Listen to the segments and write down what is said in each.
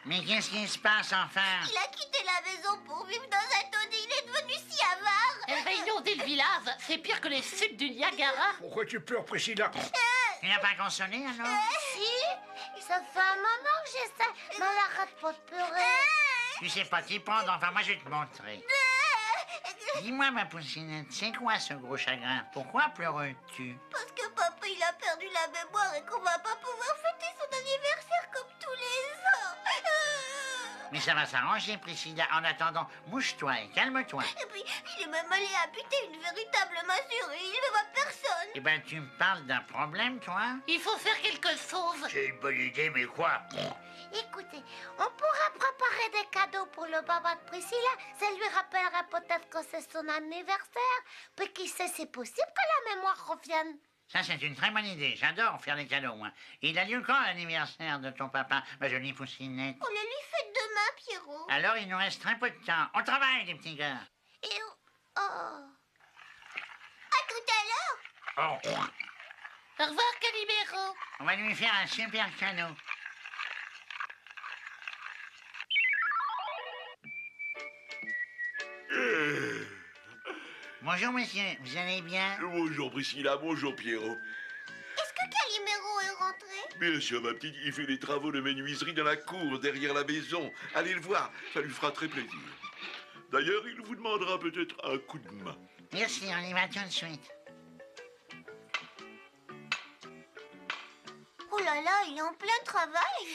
Mais qu'est-ce qui se passe enfin? Il a quitté la maison pour vivre dans un taudis. Il est devenu si avare. Elle va inonder le village. C'est pire que les chutes du Niagara. Pourquoi tu pleures, Priscilla? Tu n'as pas consolé alors? Si, ça fait un moment que j'essaie, mais elle arrête pas de pleurer. Tu sais pas t'y prendre, enfin moi je vais te montrer. Dis-moi ma poucinette, c'est quoi ce gros chagrin? Pourquoi pleures-tu? Parce que papa, il a perdu la mémoire et qu'on va pas pouvoir fêter son anniversaire comme tous les ans. Mais ça va s'arranger, Priscilla. En attendant, mouche-toi et calme-toi. Et puis, il est même allé habiter une véritable masure et il ne voit personne. Eh ben, tu me parles d'un problème, toi? Il faut faire quelque chose. C'est une bonne idée, mais quoi? Écoutez, on pourra préparer des cadeaux pour le papa de Priscilla. Ça lui rappellera peut-être que c'est son anniversaire. Puis qui sait, c'est possible que la mémoire revienne. Ça, c'est une très bonne idée. J'adore faire des cadeaux, moi. Il a lieu quand l'anniversaire de ton papa, ma jolie poucinette? On le lui fait demain, Pierrot. Alors, il nous reste très peu de temps. On travaille, les petits gars. Et oh. À tout à l'heure. Oh. Au revoir, Calimero. On va lui faire un super cadeau. Bonjour, monsieur. Vous allez bien? Bonjour Priscilla, bonjour Pierrot. Est-ce que Calimero est rentré? Bien sûr, ma petite, il fait les travaux de menuiserie dans la cour, derrière la maison. Allez le voir, ça lui fera très plaisir. D'ailleurs, il vous demandera peut-être un coup de main. Merci, on y va tout de suite. Oh là là, il est en plein travail.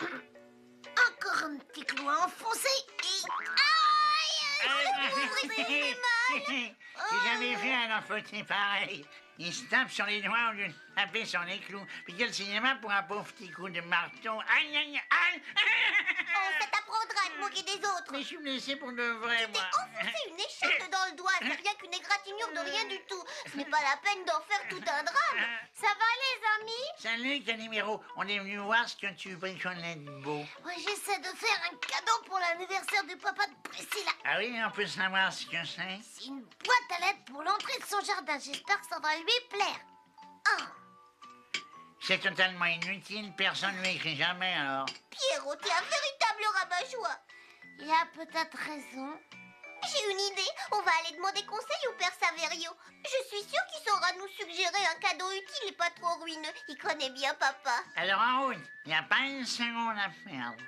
Encore un petit clou à enfoncer et... Aïe! J'ai jamais vu un enfanté pareil. Il se tape sur les doigts au lieu de taper sur les clous. Puis quel cinéma pour un pauvre petit coup de marteau. Aïe, aïe, aïe! Oh, ça t'apprendra à te moquer des autres. Mais je suis blessé pour de vrai, Tu moi. t'es enfoncé une échelle dans le doigt. C'est rien qu'une égratignure de rien du tout. Ce n'est pas la peine d'en faire tout un drame. Ça va, les amis? Salut, Calimero. On est venu voir ce que tu bricolais de beau. Moi, j'essaie de faire un cadeau pour l'anniversaire du papa de Priscilla. Ah oui, on peut savoir ce que c'est? C'est une boîte à lettres pour l'entrée de son jardin. J'espère que ça va lui plaire. Ah, C'est totalement inutile. Personne ne lui écrit jamais, alors. Pierrot, t'es un véritable rabat-joie. Il a peut-être raison. J'ai une idée. On va aller demander conseil au père Saverio. Je suis sûre qu'il saura nous suggérer un cadeau utile et pas trop ruineux. Il connaît bien papa. Alors, en route. Il n'y a pas une seconde à perdre.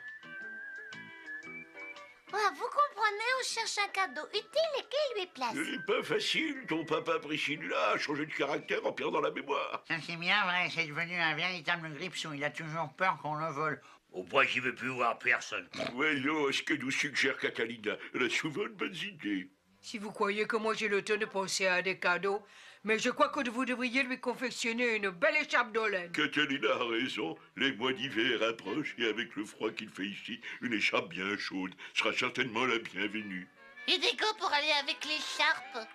Ouais, vous comprenez, on cherche un cadeau utile et qui lui place. Ce n'est pas facile, ton papa Priscilla a changé de caractère en perdant la mémoire. Ça, c'est bien vrai. C'est devenu un véritable grippe-sou. Il a toujours peur qu'on le vole. Au point j'y veux plus voir personne. Voyons ce que nous suggère Catalina. Elle a souvent de bonnes idées. Si vous croyez que moi j'ai le temps de penser à des cadeaux, mais je crois que vous devriez lui confectionner une belle écharpe de laine. Catalina a raison. Les mois d'hiver approchent et avec le froid qu'il fait ici, une écharpe bien chaude sera certainement la bienvenue. Et des gants pour aller avec l'écharpe.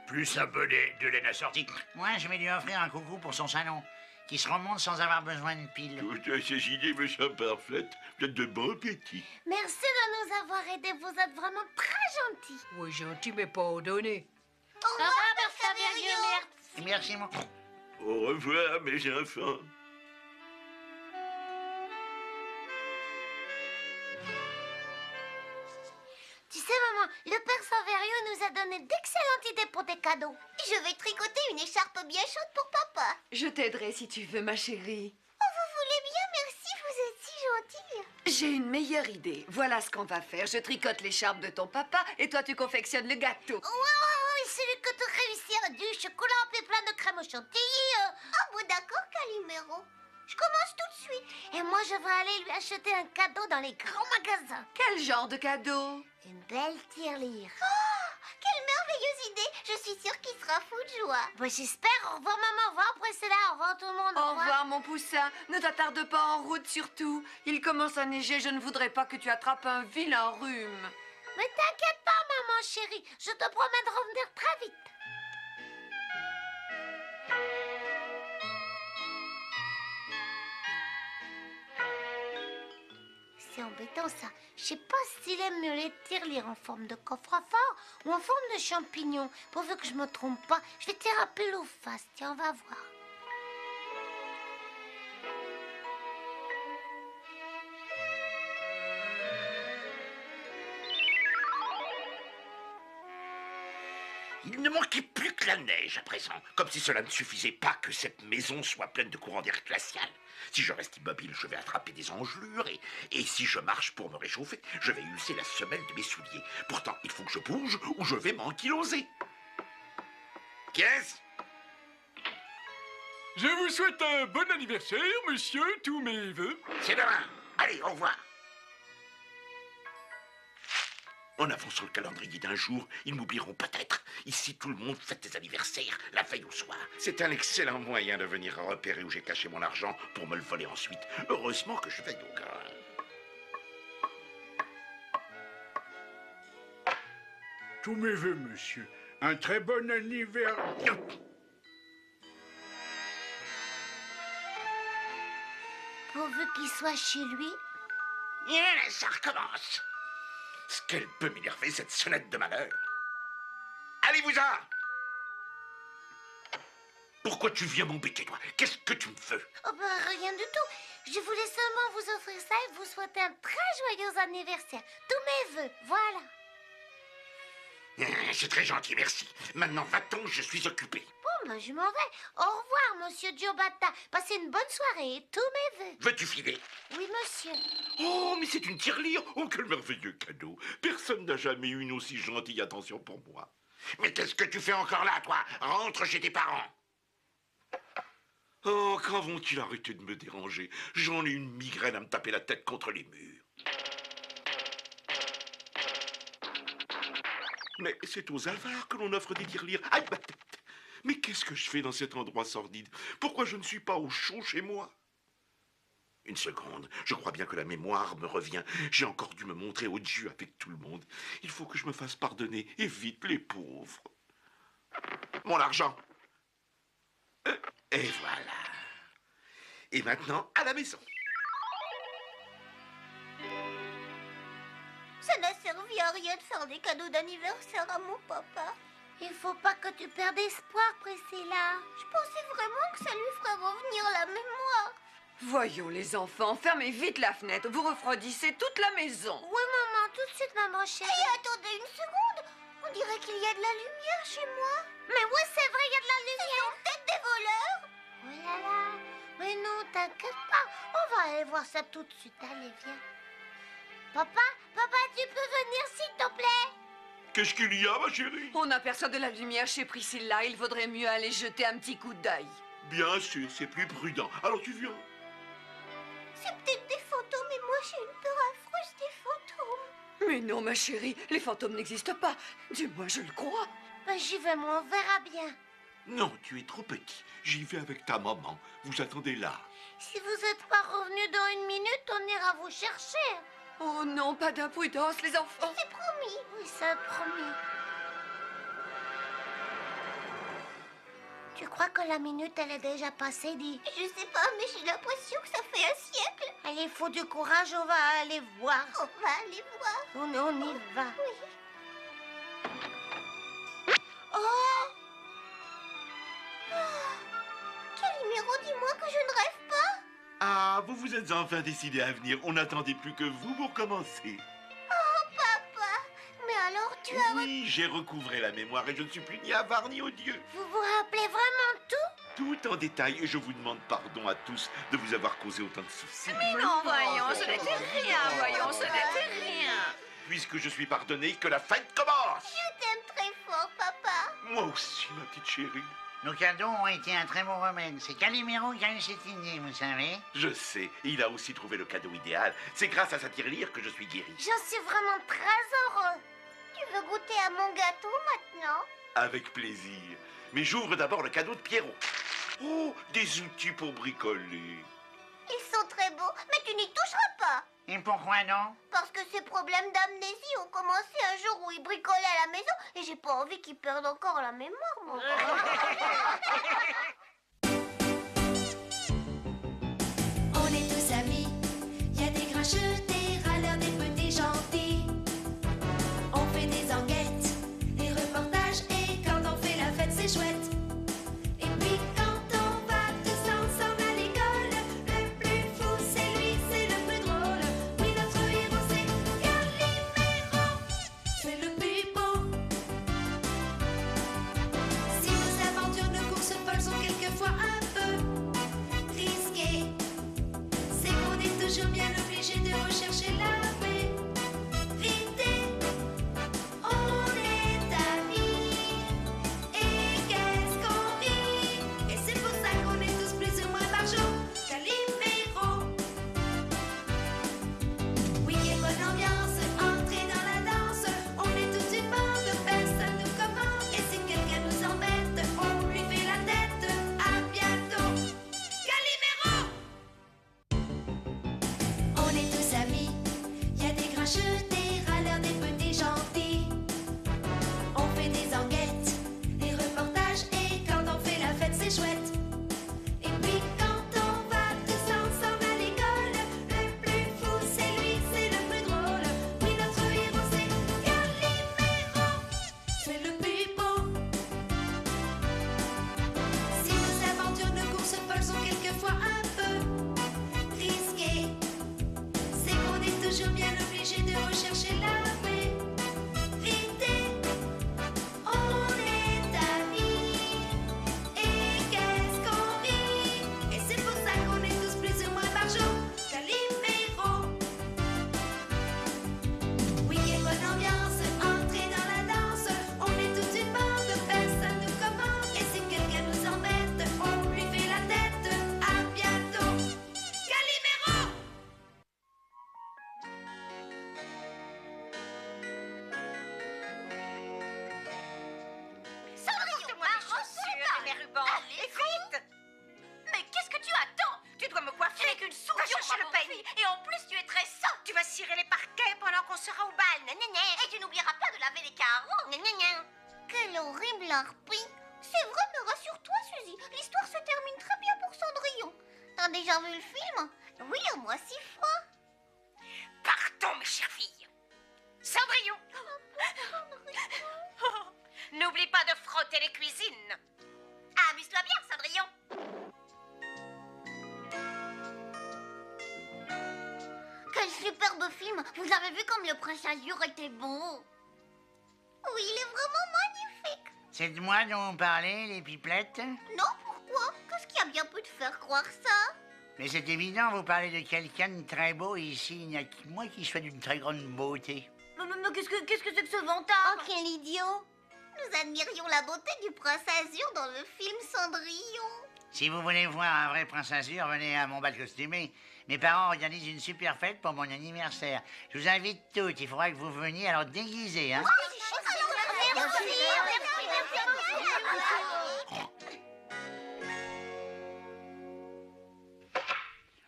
Plus un bonnet de laine assorti. Moi, je vais lui offrir un coucou pour son salon, qui se remonte sans avoir besoin de piles. Toutes ces idées me semblent parfaites. Vous êtes de bon appétit. Merci de nous avoir aidés. Vous êtes vraiment très gentils. Oui, gentil, mais pas ordonné. Au Au revoir, père Saverio, merci. Et merci, mon... Au revoir, mes enfants. Tu sais, maman, le père Saverio nous a donné d'excellentes idées pour des cadeaux. Je vais tricoter une écharpe bien chaude pour papa. Je t'aiderai si tu veux, ma chérie. Oh, vous voulez bien, merci, vous êtes si gentille. J'ai une meilleure idée. Voilà ce qu'on va faire. Je tricote l'écharpe de ton papa et toi, tu confectionnes le gâteau. Oui, celui que tu réussiras du chocolat en puis plein de crème au chantilly. Ah bon, d'accord, Calimero. Je commence tout de suite. Et moi, je vais aller lui acheter un cadeau dans les grands magasins. Quel genre de cadeau? Une belle tirelire. Oh, quelle merveilleuse idée. Je suis sûre qu'il sera fou de joie. Bon, j'espère. Au revoir, maman. Au revoir, Priscilla. Au revoir, tout le monde. Au revoir, mon poussin. Ne t'attarde pas en route, surtout. Il commence à neiger. Je ne voudrais pas que tu attrapes un vilain rhume. Mais t'inquiète pas, maman chérie. Je te promets de revenir très vite. C'est embêtant ça. Je sais pas s'il aime mieux les tirelires en forme de coffre-fort ou en forme de champignon. Pourvu que je me trompe pas, je vais tirer un pile ou face. Tiens, on va voir. Il ne manquait plus que la neige à présent, comme si cela ne suffisait pas que cette maison soit pleine de courant d'air glacial. Si je reste immobile, je vais attraper des engelures, et si je marche pour me réchauffer, je vais ulcer la semelle de mes souliers. Pourtant, il faut que je bouge ou je vais m'ankyloser. Qui est-ce? Je vous souhaite un bon anniversaire, monsieur, tous mes vœux. C'est demain. Allez, au revoir. En avance sur le calendrier d'un jour, ils m'oublieront peut-être. Ici, tout le monde fête des anniversaires, la veille au soir. C'est un excellent moyen de venir repérer où j'ai caché mon argent pour me le voler ensuite. Heureusement que je veille au grain. Tous mes vœux, monsieur. Un très bon anniversaire. Pourvu qu'il soit chez lui. Et ça recommence. Ce qu'elle peut m'énerver, cette sonnette de malheur. Allez-vous-en! Pourquoi tu viens m'embêter, toi? Qu'est-ce que tu me veux? Oh ben rien du tout. Je voulais seulement vous offrir ça et vous souhaiter un très joyeux anniversaire. Tous mes vœux, voilà. C'est très gentil, merci. Maintenant, va-t'en, je suis occupé. Bon, ben je m'en vais. Au revoir, monsieur Giobata. Passez une bonne soirée et tous mes vœux. Veux-tu filer? Oui, monsieur. Oh, mais c'est une tirelire. Oh, quel merveilleux cadeau. Personne n'a jamais eu une aussi gentille attention pour moi. Mais qu'est-ce que tu fais encore là, toi? Rentre chez tes parents. Oh, quand vont-ils arrêter de me déranger? J'en ai une migraine à me taper la tête contre les murs. Mais c'est aux avares que l'on offre des tirelires. Aïe, ma tête! Mais qu'est-ce que je fais dans cet endroit sordide? Pourquoi je ne suis pas au chaud chez moi? Une seconde, je crois bien que la mémoire me revient. J'ai encore dû me montrer odieux avec tout le monde. Il faut que je me fasse pardonner, et vite, les pauvres. Mon argent! Et voilà. Et maintenant, à la maison. Ça n'a servi à rien de faire des cadeaux d'anniversaire à mon papa. Il faut pas que tu perdes espoir, Priscilla. Je pensais vraiment que ça lui ferait revenir la mémoire. Voyons les enfants, fermez vite la fenêtre, vous refroidissez toute la maison. Oui, maman, tout de suite, maman chérie. Et attendez une seconde. On dirait qu'il y a de la lumière chez moi. Mais oui, c'est vrai, il y a de la lumière. Ce sont peut-être des voleurs. Oh là là. Mais non, t'inquiète pas. On va aller voir ça tout de suite. Allez, viens. Papa, tu peux venir, s'il te plaît? Qu'est-ce qu'il y a, ma chérie? On aperçoit de la lumière chez Priscilla, il vaudrait mieux aller jeter un petit coup d'œil. Bien sûr, c'est plus prudent. Alors tu viens? C'est peut-être des fantômes, mais moi j'ai une peur affreuse des fantômes. Mais non, ma chérie, les fantômes n'existent pas. Du moins, je le crois. Ben, j'y vais, moi, on verra bien. Non, tu es trop petit. J'y vais avec ta maman. Vous attendez là. Si vous n'êtes pas revenu dans une minute, on ira vous chercher. Oh non, pas d'imprudence, les enfants. C'est promis. Oui, c'est promis. Tu crois que la minute, elle est déjà passée, dis? Je sais pas, mais j'ai l'impression que ça fait un siècle. Allez, il faut du courage, on va aller voir. On va aller voir. On y va. Oui. Oh! Calimero, dis-moi que je ne rêve pas. Ah, vous vous êtes enfin décidé à venir. On n'attendait plus que vous pour commencer. Oh, papa. Mais alors, tu as... Oui, j'ai recouvré la mémoire et je ne suis plus ni avare ni odieux. Vous vous rappelez vraiment tout? Tout en détail et je vous demande pardon à tous de vous avoir causé autant de soucis. Mais non, voyons, ce n'était rien, voyons, ce n'était rien. Puisque je suis pardonné, que la fête commence. Je t'aime très fort, papa. Moi aussi, ma petite chérie. Nos cadeaux ont été un très bon remède. C'est Calimero qui a eu cette idée, vous savez. Je sais, il a aussi trouvé le cadeau idéal. C'est grâce à sa tirelire que je suis guéri. J'en suis vraiment très heureux. Tu veux goûter à mon gâteau maintenant? Avec plaisir. Mais j'ouvre d'abord le cadeau de Pierrot. Oh, des outils pour bricoler. Ils sont très beaux, mais tu n'y toucheras pas. Et pourquoi non? Parce que ces problèmes d'amnésie ont commencé un jour où ils bricolaient à la maison et j'ai pas envie qu'ils perdent encore la mémoire, mon On est tous amis, y a des grincheux, des râleurs, des petits gentils. On fait des enquêtes, des reportages et quand on fait la fête c'est chouette. Et puis quand on va tous ensemble à l'école, le plus fou c'est lui, c'est le plus drôle. Oui, notre héros c'est Calimero, c'est le plus beau. horrible, Harpie. C'est vrai, mais rassure-toi, Suzy. L'histoire se termine très bien pour Cendrillon. T'as déjà vu le film? Oui, au moins 6 fois. Partons, mes chères filles. Cendrillon. N'oublie pas de frotter les cuisines. Amuse-toi bien, Cendrillon. Quel superbe film. Vous avez vu comme le prince Azur était beau? Oui, il est vraiment magnifique. C'est de moi dont vous parlez, les pipelettes? Non, pourquoi? Qu'est-ce qui a bien pu te faire croire ça? Mais c'est évident, vous parlez de quelqu'un de très beau et ici, il n'y a que moi qui soit d'une très grande beauté. Mais qu'est-ce que c'est que ce vantard? Oh, quel idiot! Nous admirions la beauté du prince Azur dans le film Cendrillon. Si vous voulez voir un vrai prince Azur, venez à mon bal costumé. Mes parents organisent une super fête pour mon anniversaire. Je vous invite toutes, il faudra que vous veniez alors déguisés, hein.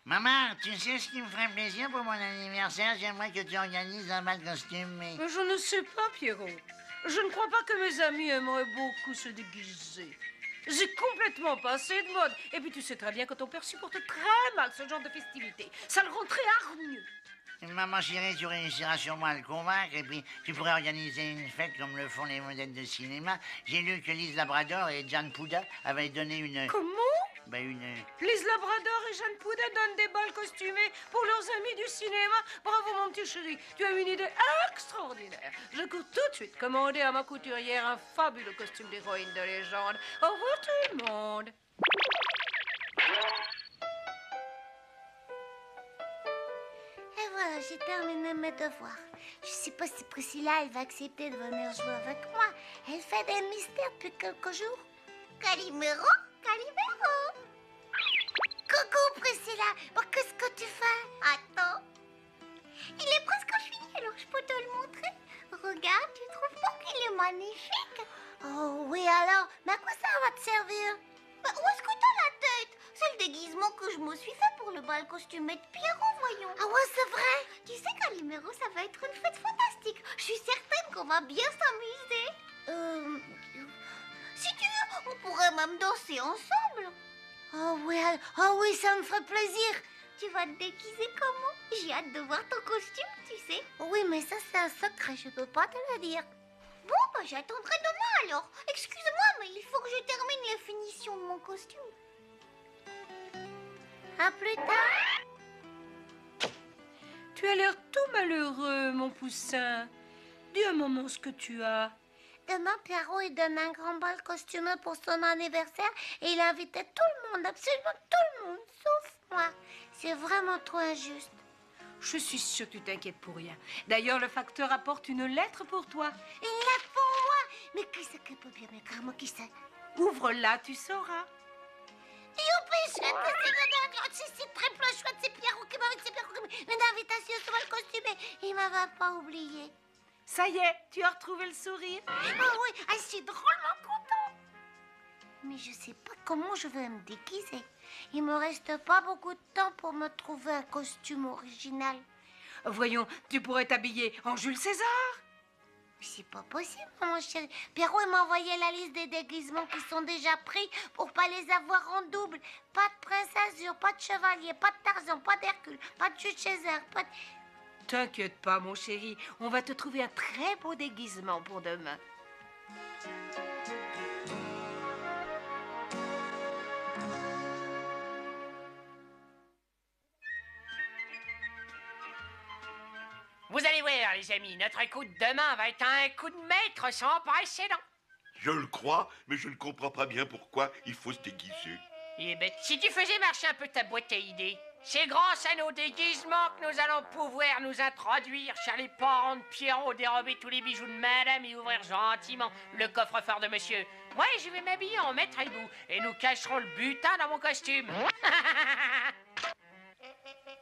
Maman, tu sais ce qui me ferait plaisir pour mon anniversaire? J'aimerais que tu organises un bal costumé. Je ne sais pas, Pierrot. Je ne crois pas que mes amis aimeraient beaucoup se déguiser. C'est complètement passé de mode. Et puis tu sais très bien que ton père supporte très mal ce genre de festivités. Ça le rend très hargneux. Maman chérie, tu réussiras sûrement à le convaincre et puis tu pourrais organiser une fête comme le font les modèles de cinéma. J'ai lu que Lise Labrador et Jan Pouda avaient donné une... Comment? Lise Labrador et Jeanne Pouda donnent des balles costumés pour leurs amis du cinéma. Bravo, mon petit chéri. Tu as une idée extraordinaire. Je cours tout de suite commander à ma couturière un fabuleux costume d'héroïne de légende. Au revoir tout le monde. Et voilà, j'ai terminé mes devoirs. Je sais pas si Priscilla, elle va accepter de venir jouer avec moi. Elle fait des mystères depuis quelques jours. Calimero, Calimero. Coucou Priscilla, qu'est-ce que tu fais? Attends. Il est presque fini, alors je peux te le montrer. Regarde, tu trouves pas qu'il est magnifique? Oh oui, alors, mais à quoi ça va te servir? Où est-ce que t'as la tête? C'est le déguisement que je me suis fait pour le bal costumé de Pierrot, voyons. Ah ouais, c'est vrai? Tu sais, Calimero, ça va être une fête fantastique. Je suis certaine qu'on va bien s'amuser. Si tu veux, on pourrait même danser ensemble. Oh oui, ça me ferait plaisir. Tu vas te déguiser comment? J'ai hâte de voir ton costume, tu sais. Oui, mais ça, c'est un secret, je peux pas te le dire. Bon, j'attendrai demain alors. Excuse-moi, mais il faut que je termine les finitions de mon costume. À plus tard. Tu as l'air tout malheureux, mon poussin. Dis un moment ce que tu as. Demain, Pierrot, il donne un grand bal costumé pour son anniversaire et il invitait tout le monde, absolument tout le monde, sauf moi. C'est vraiment trop injuste. Je suis sûre que tu t'inquiètes pour rien. D'ailleurs, le facteur apporte une lettre pour toi. Une lettre pour moi? Mais qui c'est qui peut bien m'écrire, moi, qui c'est? Ouvre-la, tu sauras. Youpi, c'est très chouette, c'est Pierrot qui m'invite, une invitation sur le costume. Il m'avait pas oublié. Ça y est, tu as retrouvé le sourire. Oh oui, je suis drôlement contente. Mais je sais pas comment je vais me déguiser. Il me reste pas beaucoup de temps pour me trouver un costume original. Voyons, tu pourrais t'habiller en Jules César. C'est pas possible, mon chéri. Pierrot m'a envoyé la liste des déguisements qui sont déjà pris pour pas les avoir en double. Pas de prince Azur, pas de chevalier, pas de Tarzan, pas d'Hercule, pas de Jules César, pas de... T'inquiète pas, mon chéri. On va te trouver un très beau déguisement pour demain. Vous allez voir, les amis, notre coup de demain va être un coup de maître sans précédent. Je le crois, mais je ne comprends pas bien pourquoi il faut se déguiser. Eh ben, si tu faisais marcher un peu ta boîte à idées, c'est grâce à nos déguisements que nous allons pouvoir nous introduire chez les parents de Pierrot, dérober tous les bijoux de madame et ouvrir gentiment le coffre-fort de monsieur. Moi, je vais m'habiller en maître égout et nous cacherons le butin dans mon costume.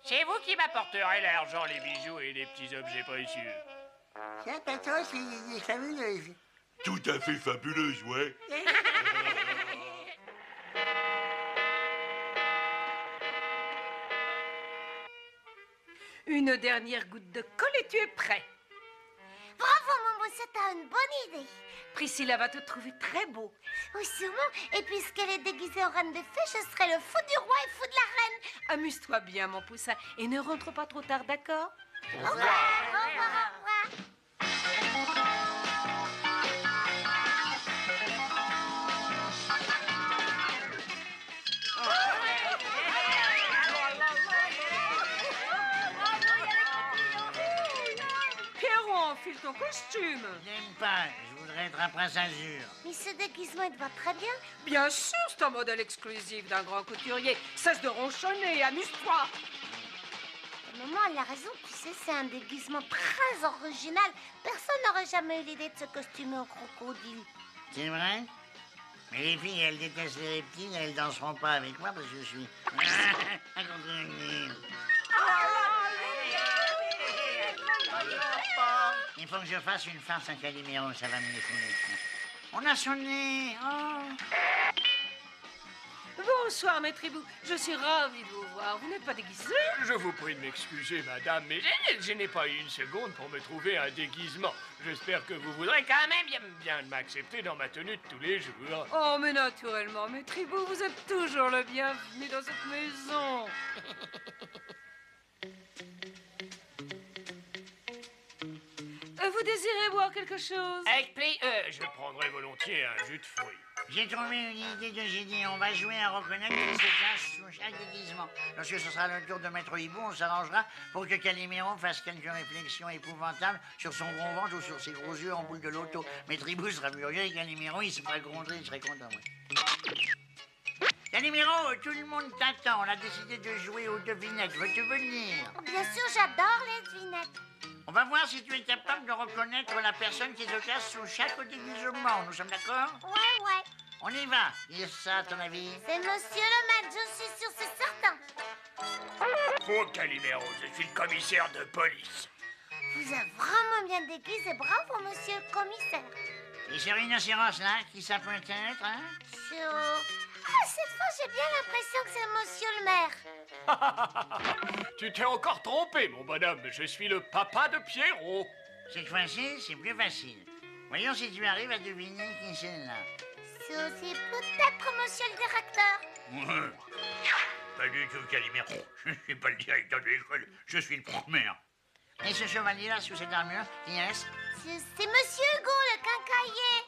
C'est vous qui m'apporterez l'argent, les bijoux et les petits objets précieux. Ça, patron, c'est fabuleux. Tout à fait fabuleuse, ouais. Une dernière goutte de colle et tu es prêt. Bravo, mon Moussette a une bonne idée. Priscilla va te trouver très beau. Oui, sûrement. Et puisqu'elle est déguisée en reine des fées, je serai le fou du roi et fou de la reine. Amuse-toi bien, mon poussin, et ne rentre pas trop tard, d'accord? Au revoir. Au revoir, au revoir. Pierrot, enfile ton costume. Je n'aime pas, je voudrais être un prince azur. Mais ce déguisement, il te va très bien. Bien sûr, c'est un modèle exclusif d'un grand couturier. Cesse de ronchonner, amuse-toi. Maman, elle a raison. Tu sais, c'est un déguisement très original. Personne n'aurait jamais eu l'idée de se costumer en crocodile. C'est vrai? Mais les filles, elles détestent les reptiles, elles danseront pas avec moi parce que je suis un crocodile. Il faut que je fasse une farce à Calimero, ça va me défouler. On a sonné. Oh. Bonsoir, maître Hibou. Je suis ravie de vous voir. Vous n'êtes pas déguisé? Je vous prie de m'excuser, madame, mais je n'ai pas eu une seconde pour me trouver un déguisement. J'espère que vous voudrez quand même bien m'accepter dans ma tenue de tous les jours. Oh, mais naturellement, maître Hibou, vous êtes toujours le bienvenu dans cette maison. Vous désirez boire quelque chose? Avec plaisir. Je prendrai volontiers un jus de fruits. J'ai trouvé une idée de génie. On va jouer à reconnaître qui se cache sous chaque déguisement. Lorsque ce sera le tour de Maître Hibou, on s'arrangera pour que Calimero fasse quelques réflexions épouvantables sur son gros ventre ou sur ses gros yeux en boule de loto. Maître Hibou sera furieux et Calimero, il se fera gronder, il serait content. Ouais. Calimero, tout le monde t'attend. On a décidé de jouer aux devinettes. Veux-tu venir? Bien sûr, j'adore les devinettes. On va voir si tu es capable de reconnaître la personne qui se cache sous chaque déguisement. Nous sommes d'accord? Ouais, ouais. On y va. Qui est ça, à ton avis? C'est monsieur le maître, je suis sûre, c'est certain. Faux, Calimero, je suis le commissaire de police. Vous êtes vraiment bien déguisé. Bravo, monsieur le commissaire. Et ce rhinocéros-là, qui ça peut être, hein? Ah, cette fois, j'ai bien l'impression que c'est monsieur le maire. Tu t'es encore trompé, mon bonhomme. Je suis le papa de Pierrot. Cette fois-ci, c'est plus facile. Voyons si tu arrives à deviner qui c'est là. C'est aussi peut-être monsieur le directeur. Pas du tout, Calimero. Je ne suis pas le directeur de l'école, je suis le promeneur. Et ce chevalier-là, sous cette armure, qui est-ce? C'est monsieur Hugo, le quincaillier.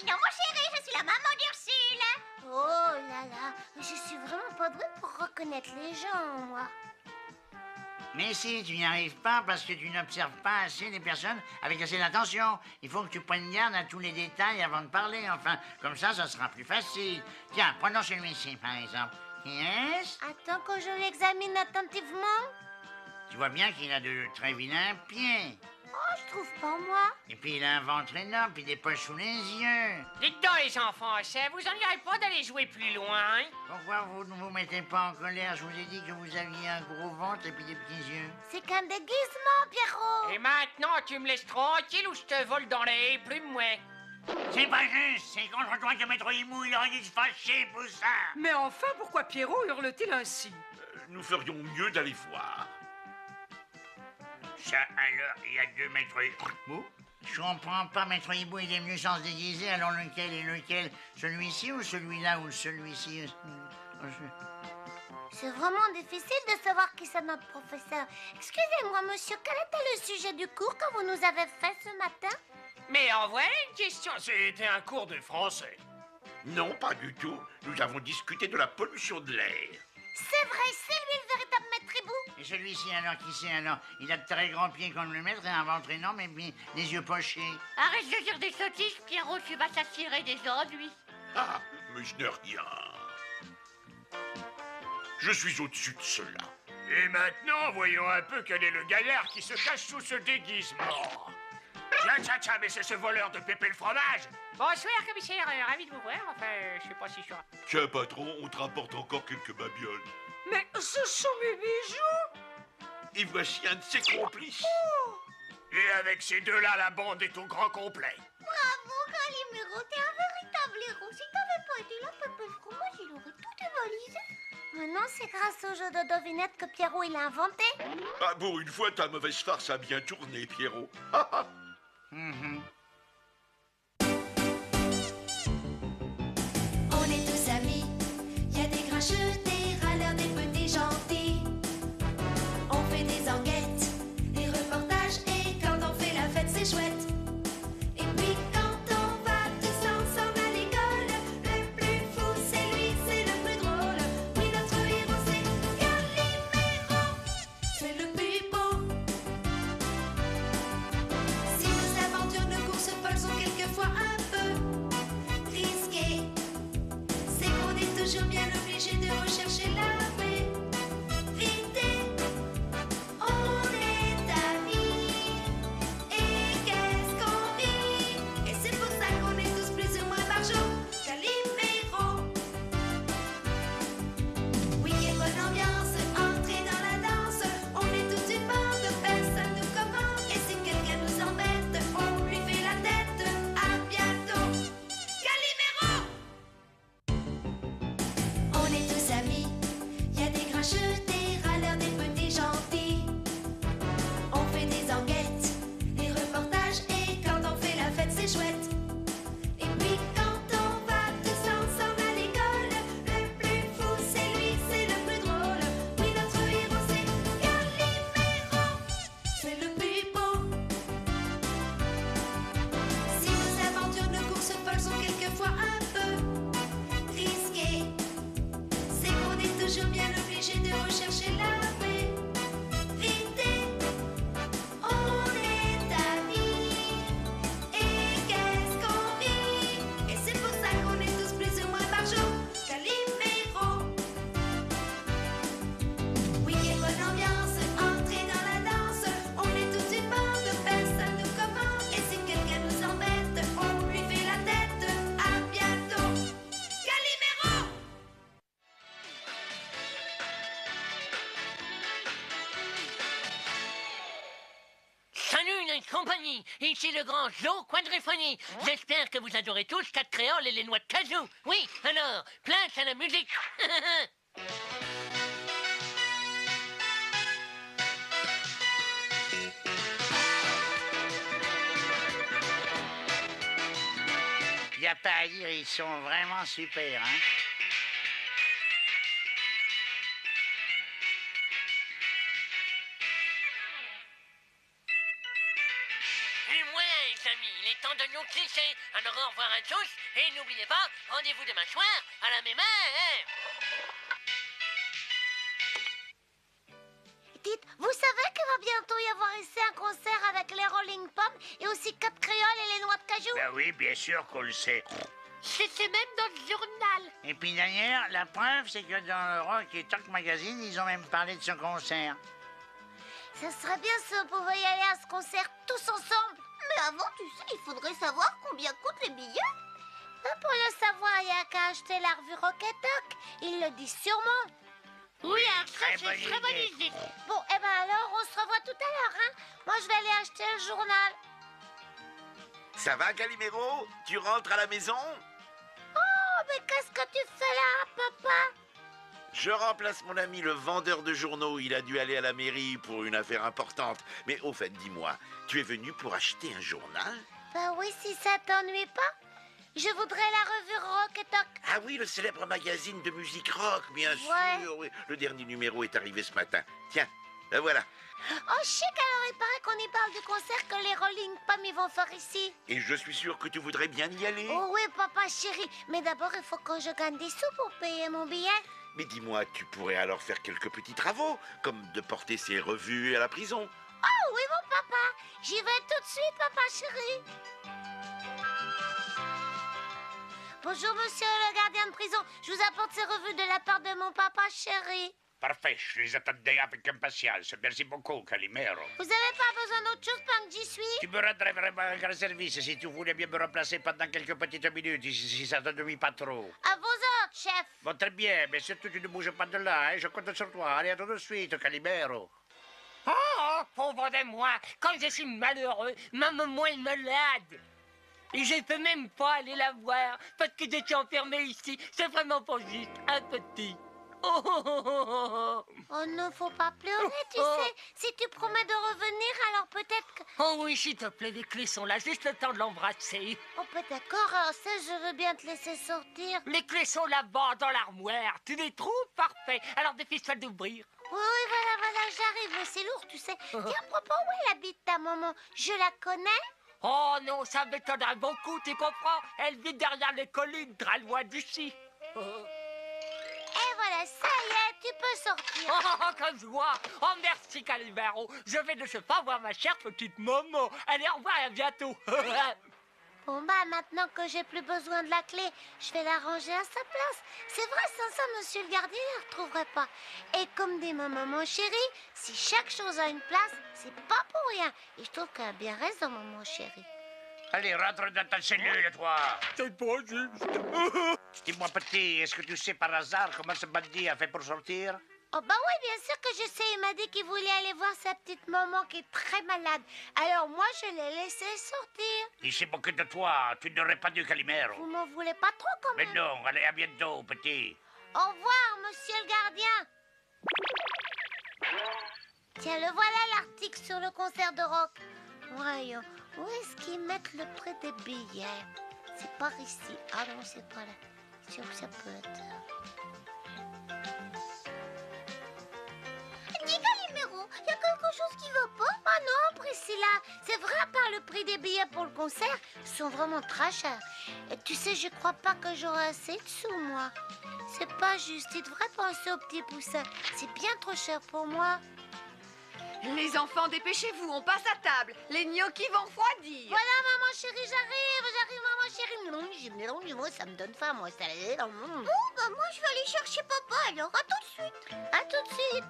Non, mon chéri, je suis la maman d'Ursule. Oh là là, je suis vraiment pas douée pour reconnaître les gens, moi. Mais si, tu n'y arrives pas parce que tu n'observes pas assez les personnes avec assez d'attention. Il faut que tu prennes garde à tous les détails avant de parler, enfin. Comme ça sera plus facile. Tiens, prenons celui-ci, par exemple. Qui est-ce? Attends que je l'examine attentivement. Tu vois bien qu'il a de très vilains pieds. Oh, je trouve pas, moi. Et puis il a un ventre énorme, puis des poches sous les yeux. Dites donc, les enfants, vous en irez pas d'aller jouer plus loin, hein? Pourquoi vous ne vous mettez pas en colère? Je vous ai dit que vous aviez un gros ventre et puis des petits yeux. C'est qu'un déguisement, Pierrot. Et maintenant, tu me laisses tranquille ou je te vole dans les plumes, ouais? C'est pas juste, c'est contre toi que Maître Hibou, il aurait dû se fâcher pour ça. Mais enfin, pourquoi Pierrot hurle-t-il ainsi? Nous ferions mieux d'aller voir. Ça, alors, il y a deux Maîtres Hibou? Je comprends pas, Maître Hibou, il est venu sans se déguiser, alors lequel est lequel? Celui-ci ou celui-là ou celui-ci? C'est vraiment difficile de savoir qui c'est notre professeur. Excusez-moi, monsieur, quel était le sujet du cours que vous nous avez fait ce matin? Mais en voilà une question. C'était un cours de français. Non, pas du tout. Nous avons discuté de la pollution de l'air. C'est vrai, c'est lui le véritable Maître Hibou. Et celui-ci, alors, qui c'est, alors? Il a de très grands pieds comme le maître et un ventre énorme et puis les yeux pochés. Arrête de dire des sottises, Pierrot, tu vas t'attirer des ennuis. Ah, mais je n'ai rien. Je suis au-dessus de cela. Et maintenant, voyons un peu quel est le gaillard qui se cache sous ce déguisement. Tiens, mais c'est ce voleur de pépé le fromage. Bonsoir, commissaire, ravi de vous voir. Enfin, je sais pas si je suis... Tiens, patron, on te rapporte encore quelques babioles. Mais ce sont mes bijoux. Et voici un de ses complices. Et avec ces deux-là, la bande est au grand complet. Bravo, Calimero, t'es un véritable héros. Si t'avais pas été là, Pépé le fromage, il aurait tout dévalisé. Maintenant, c'est grâce au jeu de devinettes que Pierrot, il a inventé. Ah, pour une fois, ta mauvaise farce a bien tourné, Pierrot. On est tous amis, y a des grincheux, des râleurs, des petits gentils. On fait des enquêtes, des reportages, et quand on fait la fête, c'est chouette. Et puis quand on va tous ensemble à l'école, le plus fou c'est lui, c'est le plus drôle. Oui, notre héros c'est Calimero, c'est le plus beau. Si nos aventures de course folle sont quelquefois un peu risquées, c'est qu'on est toujours bien obligé de rechercher la vérité. On est amis, et qu'est-ce qu'on rit. Et c'est pour ça qu'on est tous plus ou moins barjots. Calimero. Oui, quelle bonne ambiance, entrez dans la danse. On est toute une bande, personne nous commande. Et si quelqu'un nous embête, on lui fait la tête. À bientôt. Calimero. On est tous amis, y a des grincheux, des râleurs, des petits gentils. On fait des enquêtes, des reportages, et quand on fait la fête, c'est chouette. Et puis quand on va tous ensemble à l'école, le plus fou c'est lui, c'est le plus drôle. Oui, notre héros c'est Calimero, c'est le plus beau. Si nos aventures de course folle sont quelquefois un peu risquées, c'est qu'on est toujours bien obligé de rechercher la vérité. On est amis, et qu'est-ce qu'on rit. Et c'est pour ça qu'on est tous plus ou moins barjots. Calimero. Oui, quelle bonne ambiance, entrez dans la danse. On est tous une bande, personne nous commande. Et si quelqu'un nous embête, on lui fait la tête. À bientôt. Calimero. Salut les compagnies, ici le grand Joe Quadriphonie. J'espère que vous adorez tous 4 créoles et les noix de cajou. Oui, alors, place à la musique. Y a pas à dire, ils sont vraiment super, hein. Et voilà les amis, il est temps de nous quitter. Alors au revoir à tous, et n'oubliez pas, rendez-vous demain soir à la même heure. Dites, vous savez qu'il va bientôt y avoir ici un concert avec les Rolling Pommes et aussi 4 créoles et les noix de cajou? Ben oui, bien sûr qu'on le sait. C'est même dans le journal. Et puis d'ailleurs, la preuve, c'est que dans le Rock et Talk Magazine, ils ont même parlé de ce concert. Ça serait bien si on pouvait y aller à ce concert tous ensemble. Mais avant, tu sais, il faudrait savoir combien coûtent les billets. Pour le savoir, il n'y a qu'à acheter la revue Rock et Talk. Il le dit sûrement. Oui, alors ça, très c'est bonne très bonne idée. idée. Bon, eh ben alors, on se revoit tout à l'heure, hein. Moi, je vais aller acheter le journal. Ça va, Calimero? Tu rentres à la maison? Oh, mais qu'est-ce que tu fais là, papa? Je remplace mon ami le vendeur de journaux. Il a dû aller à la mairie pour une affaire importante. Mais au fait, dis-moi, tu es venu pour acheter un journal? Ben oui, si ça t'ennuie pas. Je voudrais la revue Rock et Talk. Ah oui, le célèbre magazine de musique rock, bien Ouais. sûr. Oui. Le dernier numéro est arrivé ce matin. Tiens, le voilà. Oh, chic, alors il paraît qu'on y parle du concert que les Rolling Pommes ils vont faire ici. Et je suis sûr que tu voudrais bien y aller. Oh oui, papa chéri. Mais d'abord, il faut que je gagne des sous pour payer mon billet. Mais dis-moi, tu pourrais alors faire quelques petits travaux, comme de porter ces revues à la prison. Oh oui, mon papa. J'y vais tout de suite, papa chéri. Bonjour, monsieur le gardien de prison. Je vous apporte ces revues de la part de mon papa chéri. Parfait, je les attendais avec impatience. Merci beaucoup, Calimero. Vous avez pas besoin d'autre chose pendant que j'y suis? Tu me rendrais vraiment un grand service si tu voulais bien me remplacer pendant quelques petites minutes, si ça te nuit pas trop. À vos ordres, chef. Bon, très bien, mais surtout tu ne bouges pas de là, hein. Je compte sur toi. Allez, à tout de suite, Calimero. Oh, pauvre de moi, quand je suis malheureux, ma maman est malade. Et je peux même pas aller la voir parce que je suis enfermé ici. C'est vraiment pas juste, un petit. Oh, oh, oh, oh, oh. Oh non, faut pas pleurer, tu sais. Si tu promets de revenir, alors peut-être que... Oh oui, s'il te plaît, les clés sont là, juste le temps de l'embrasser. Oh, bah d'accord, alors ça, je veux bien te laisser sortir. Les clés sont là-bas, dans l'armoire. Tu les trouves? Parfait. Alors dépêche-toi d'ouvrir. Oui, voilà, j'arrive, mais c'est lourd, tu sais. Tiens, à propos, où est la bite ta maman? Je la connais? Oh non, ça m'étonnerait beaucoup, tu comprends? Elle vit derrière les collines, très loin d'ici. Oh. Et voilà, ça y est, tu peux sortir. Oh, que joie! Oh, merci, Calimero. Je vais de ce pas voir ma chère petite maman. Allez, au revoir et à bientôt. Bon, bah, maintenant que j'ai plus besoin de la clé, je vais la ranger à sa place. C'est vrai, sans ça, monsieur le gardien ne la retrouverait pas. Et comme dit ma maman chérie, si chaque chose a une place, c'est pas pour rien. Et je trouve qu'elle a bien raison, maman chérie. Allez, rentre dans ta cellule, toi. C'est pas juste. Dis-moi, petit, est-ce que tu sais par hasard comment ce bandit a fait pour sortir? Oh bah oui, bien sûr que je sais. Il m'a dit qu'il voulait aller voir sa petite maman qui est très malade. Alors moi, je l'ai laissé sortir. Il s'est moqué de toi. Tu n'aurais pas dû, Calimero. Vous m'en voulez pas trop quand Mais même. non, allez, à bientôt, petit. Au revoir, monsieur le gardien. Tiens, le voilà l'article sur le concert de rock. Voyons, où est-ce qu'ils mettent le prix des billets? C'est par ici. Ah non, c'est pas là. C'est où ça peut être? Dis, Calimero, il y a quelque chose qui va pas? Ah non, Priscilla, c'est vrai, à part le prix des billets pour le concert, ils sont vraiment très chers. Et tu sais, je crois pas que j'aurai assez de sous, moi. C'est pas juste, il devrait penser au petit poussin. C'est bien trop cher pour moi. Les enfants, dépêchez-vous, on passe à table. Les gnocchis vont refroidir. Voilà, maman chérie, j'arrive, maman chérie. Moi, ça me donne faim, moi. Ça... Oh, bah moi, je vais aller chercher papa, alors à tout de suite. À tout de suite.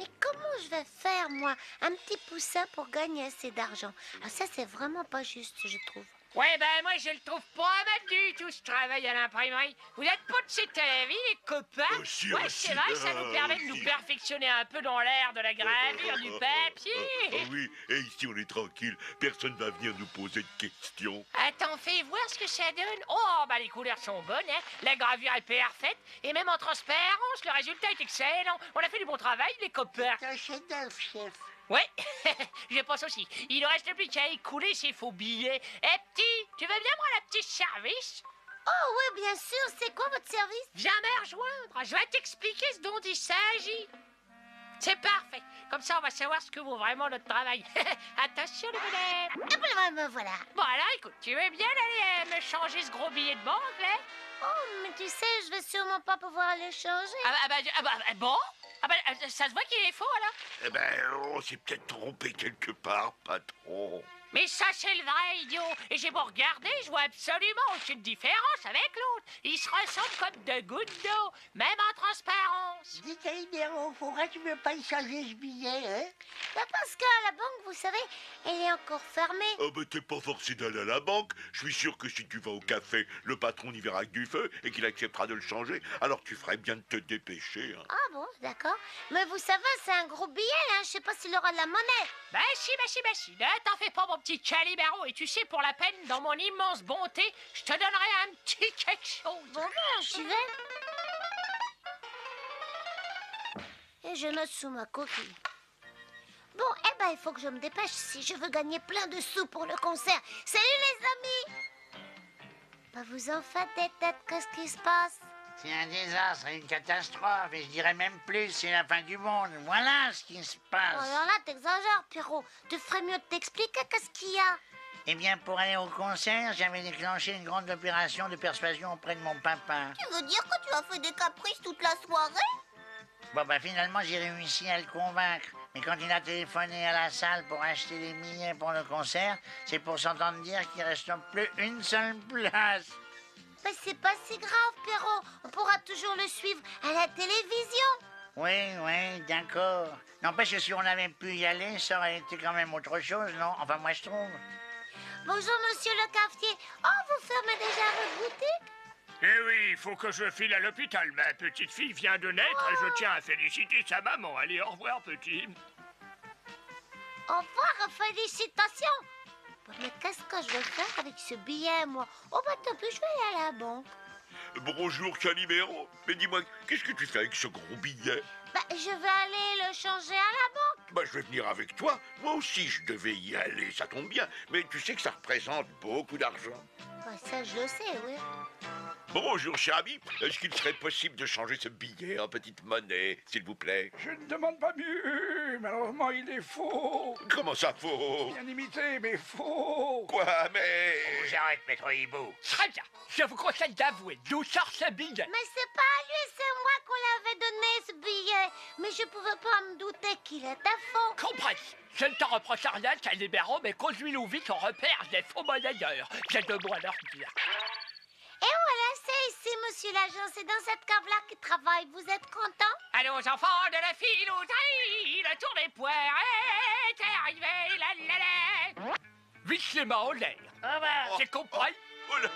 Mais comment je vais faire, moi, un petit poussin pour gagner assez d'argent? Ah, ça, c'est vraiment pas juste, je trouve. Ouais, ben moi je le trouve pas mal du tout ce travail à l'imprimerie. Vous êtes pas de cette vie, les copains? Si, Ouais, si, c'est vrai, ça nous permet de nous perfectionner un peu dans l'air de la gravure, du papier. Ah oui, et ici on est tranquille, personne va venir nous poser de questions. Attends, fais voir ce que ça donne. Oh, bah les couleurs sont bonnes, hein. La gravure est parfaite. Et même en transparence, le résultat est excellent. On a fait du bon travail, les copains. C'est un chef-d'œuvre, chef. Ouais, je pense aussi. Il ne reste plus qu'à écouler ces faux billets. Eh petit, tu veux bien moi la petite service? Oh oui, bien sûr. C'est quoi votre service? Viens me rejoindre. Je vais t'expliquer ce dont il s'agit. C'est parfait. Comme ça, on va savoir ce que vaut vraiment notre travail. Attention, le bonhomme. Et ben, me voilà. Bon, alors, écoute, tu veux bien aller me changer ce gros billet de banque, là? Oh, mais tu sais, je vais sûrement pas pouvoir le changer. Bon? Ça se voit qu'il est faux, alors? Eh ben, on s'est peut-être trompé quelque part, patron. Mais ça, c'est le vrai, idiot. Et j'ai beau regarder, je vois absolument aucune différence avec l'autre. Ils se ressemblent comme deux gouttes d'eau, même en transparence. Dis, Calimero, faudrait que tu veux pas y changer ce billet, hein? Bah parce qu'à la banque, vous savez, elle est encore fermée. Ah ben t'es pas forcé d'aller à la banque. Je suis sûr que si tu vas au café, le patron y verra que du feu et qu'il acceptera de le changer. Alors tu ferais bien de te dépêcher. Hein. Ah bon, d'accord. Mais vous savez, c'est un gros billet, là. Je sais pas s'il aura de la monnaie. Bah si. Ne t'en fais pas, mon petit Calimero. Et tu sais, pour la peine, dans mon immense bonté, je te donnerai un petit quelque chose. Bon, ben, j'y vais. Et je note sous ma coquille. Bon, eh ben, il faut que je me dépêche si je veux gagner plein de sous pour le concert. Salut, les amis! Bah, vous en faites des têtes, qu'est-ce qui se passe? C'est un désastre, une catastrophe, et je dirais même plus, c'est la fin du monde. Voilà ce qui se passe. Oh, alors là, t'exagères, Pierrot. Tu ferais mieux de t'expliquer qu'est-ce qu'il y a. Eh bien, pour aller au concert, j'avais déclenché une grande opération de persuasion auprès de mon papa. Tu veux dire que tu as fait des caprices toute la soirée? Bon, bah finalement, j'ai réussi à le convaincre. Mais quand il a téléphoné à la salle pour acheter les billets pour le concert, c'est pour s'entendre dire qu'il reste plus une seule place. Mais c'est pas si grave, Pierrot. On pourra toujours le suivre à la télévision. Oui, d'accord. N'empêche que si on avait pu y aller, ça aurait été quand même autre chose, non? Enfin, moi, je trouve. Bonjour, monsieur le cafetier. Oh, vous fermez déjà votre boutique? Eh oui, il faut que je file à l'hôpital. Ma petite fille vient de naître et je tiens à féliciter sa maman. Allez, au revoir, petit. Au revoir, félicitations. Bon, mais qu'est-ce que je vais faire avec ce billet, moi? Oh, bah tant pis, je vais aller à la banque. Bonjour, Calimero. Mais dis-moi, qu'est-ce que tu fais avec ce gros billet? Bah, je vais aller le changer à la banque. Bah, je vais venir avec toi. Moi aussi, je devais y aller, ça tombe bien. Mais tu sais que ça représente beaucoup d'argent. Bah, ça, je le sais, oui. Bonjour, cher ami. Est-ce qu'il serait possible de changer ce billet en petite monnaie, s'il vous plaît? Je ne demande pas mieux. Malheureusement, il est faux. Comment ça, faux? Bien imité, mais faux. Quoi, mais... On vous arrête, maître Hibou. Très bien. Je vous conseille d'avouer d'où sort ce billet. Mais c'est pas à lui, c'est moi qu'on l'avait donné, ce billet. Mais je pouvais pas me douter qu'il était faux. Compris. Je ne te reproche rien, Calimero, mais conduis-nous vite, on repère des faux monnayeurs. J'ai 2 mois à leur dire. Et voilà, c'est ici, monsieur l'agent. C'est dans cette cave-là qu'il travaille. Vous êtes content? Allons, enfants de la filouterie, le tour des poires est arrivé, la la la. Vite les mains en l'air. Au revoir. C'est compris? Oh là.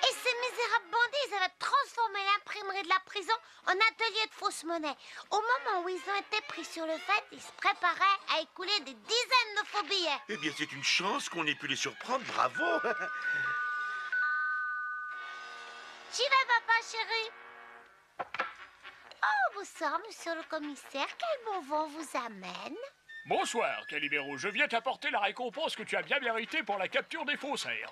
Et ces misérables bandits, ils avaient transformé l'imprimerie de la prison en atelier de fausse monnaie. Au moment où ils ont été pris sur le fait, ils se préparaient à écouler des dizaines de faux billets. Eh bien, c'est une chance qu'on ait pu les surprendre. Bravo. J'y vais, papa chéri. Oh, bonsoir, monsieur le commissaire. Quel bon vent vous amène? Bonsoir, Calimero. Je viens t'apporter la récompense que tu as bien méritée pour la capture des faussaires.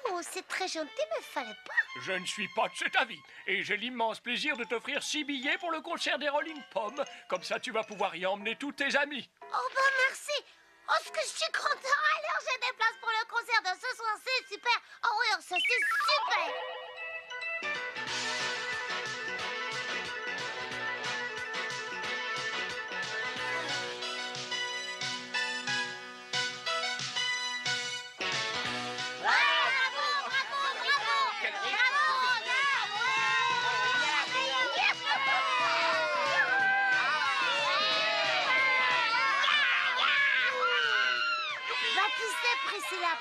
Oh, c'est très gentil, mais fallait pas. Je ne suis pas de cet avis. Et j'ai l'immense plaisir de t'offrir 6 billets pour le concert des Rolling Pommes. Comme ça, tu vas pouvoir y emmener tous tes amis. Oh, ben merci. Oh, ce que je suis content. Alors, j'ai des places pour le concert de ce soir. C'est super. Oh oui, ça, c'est super.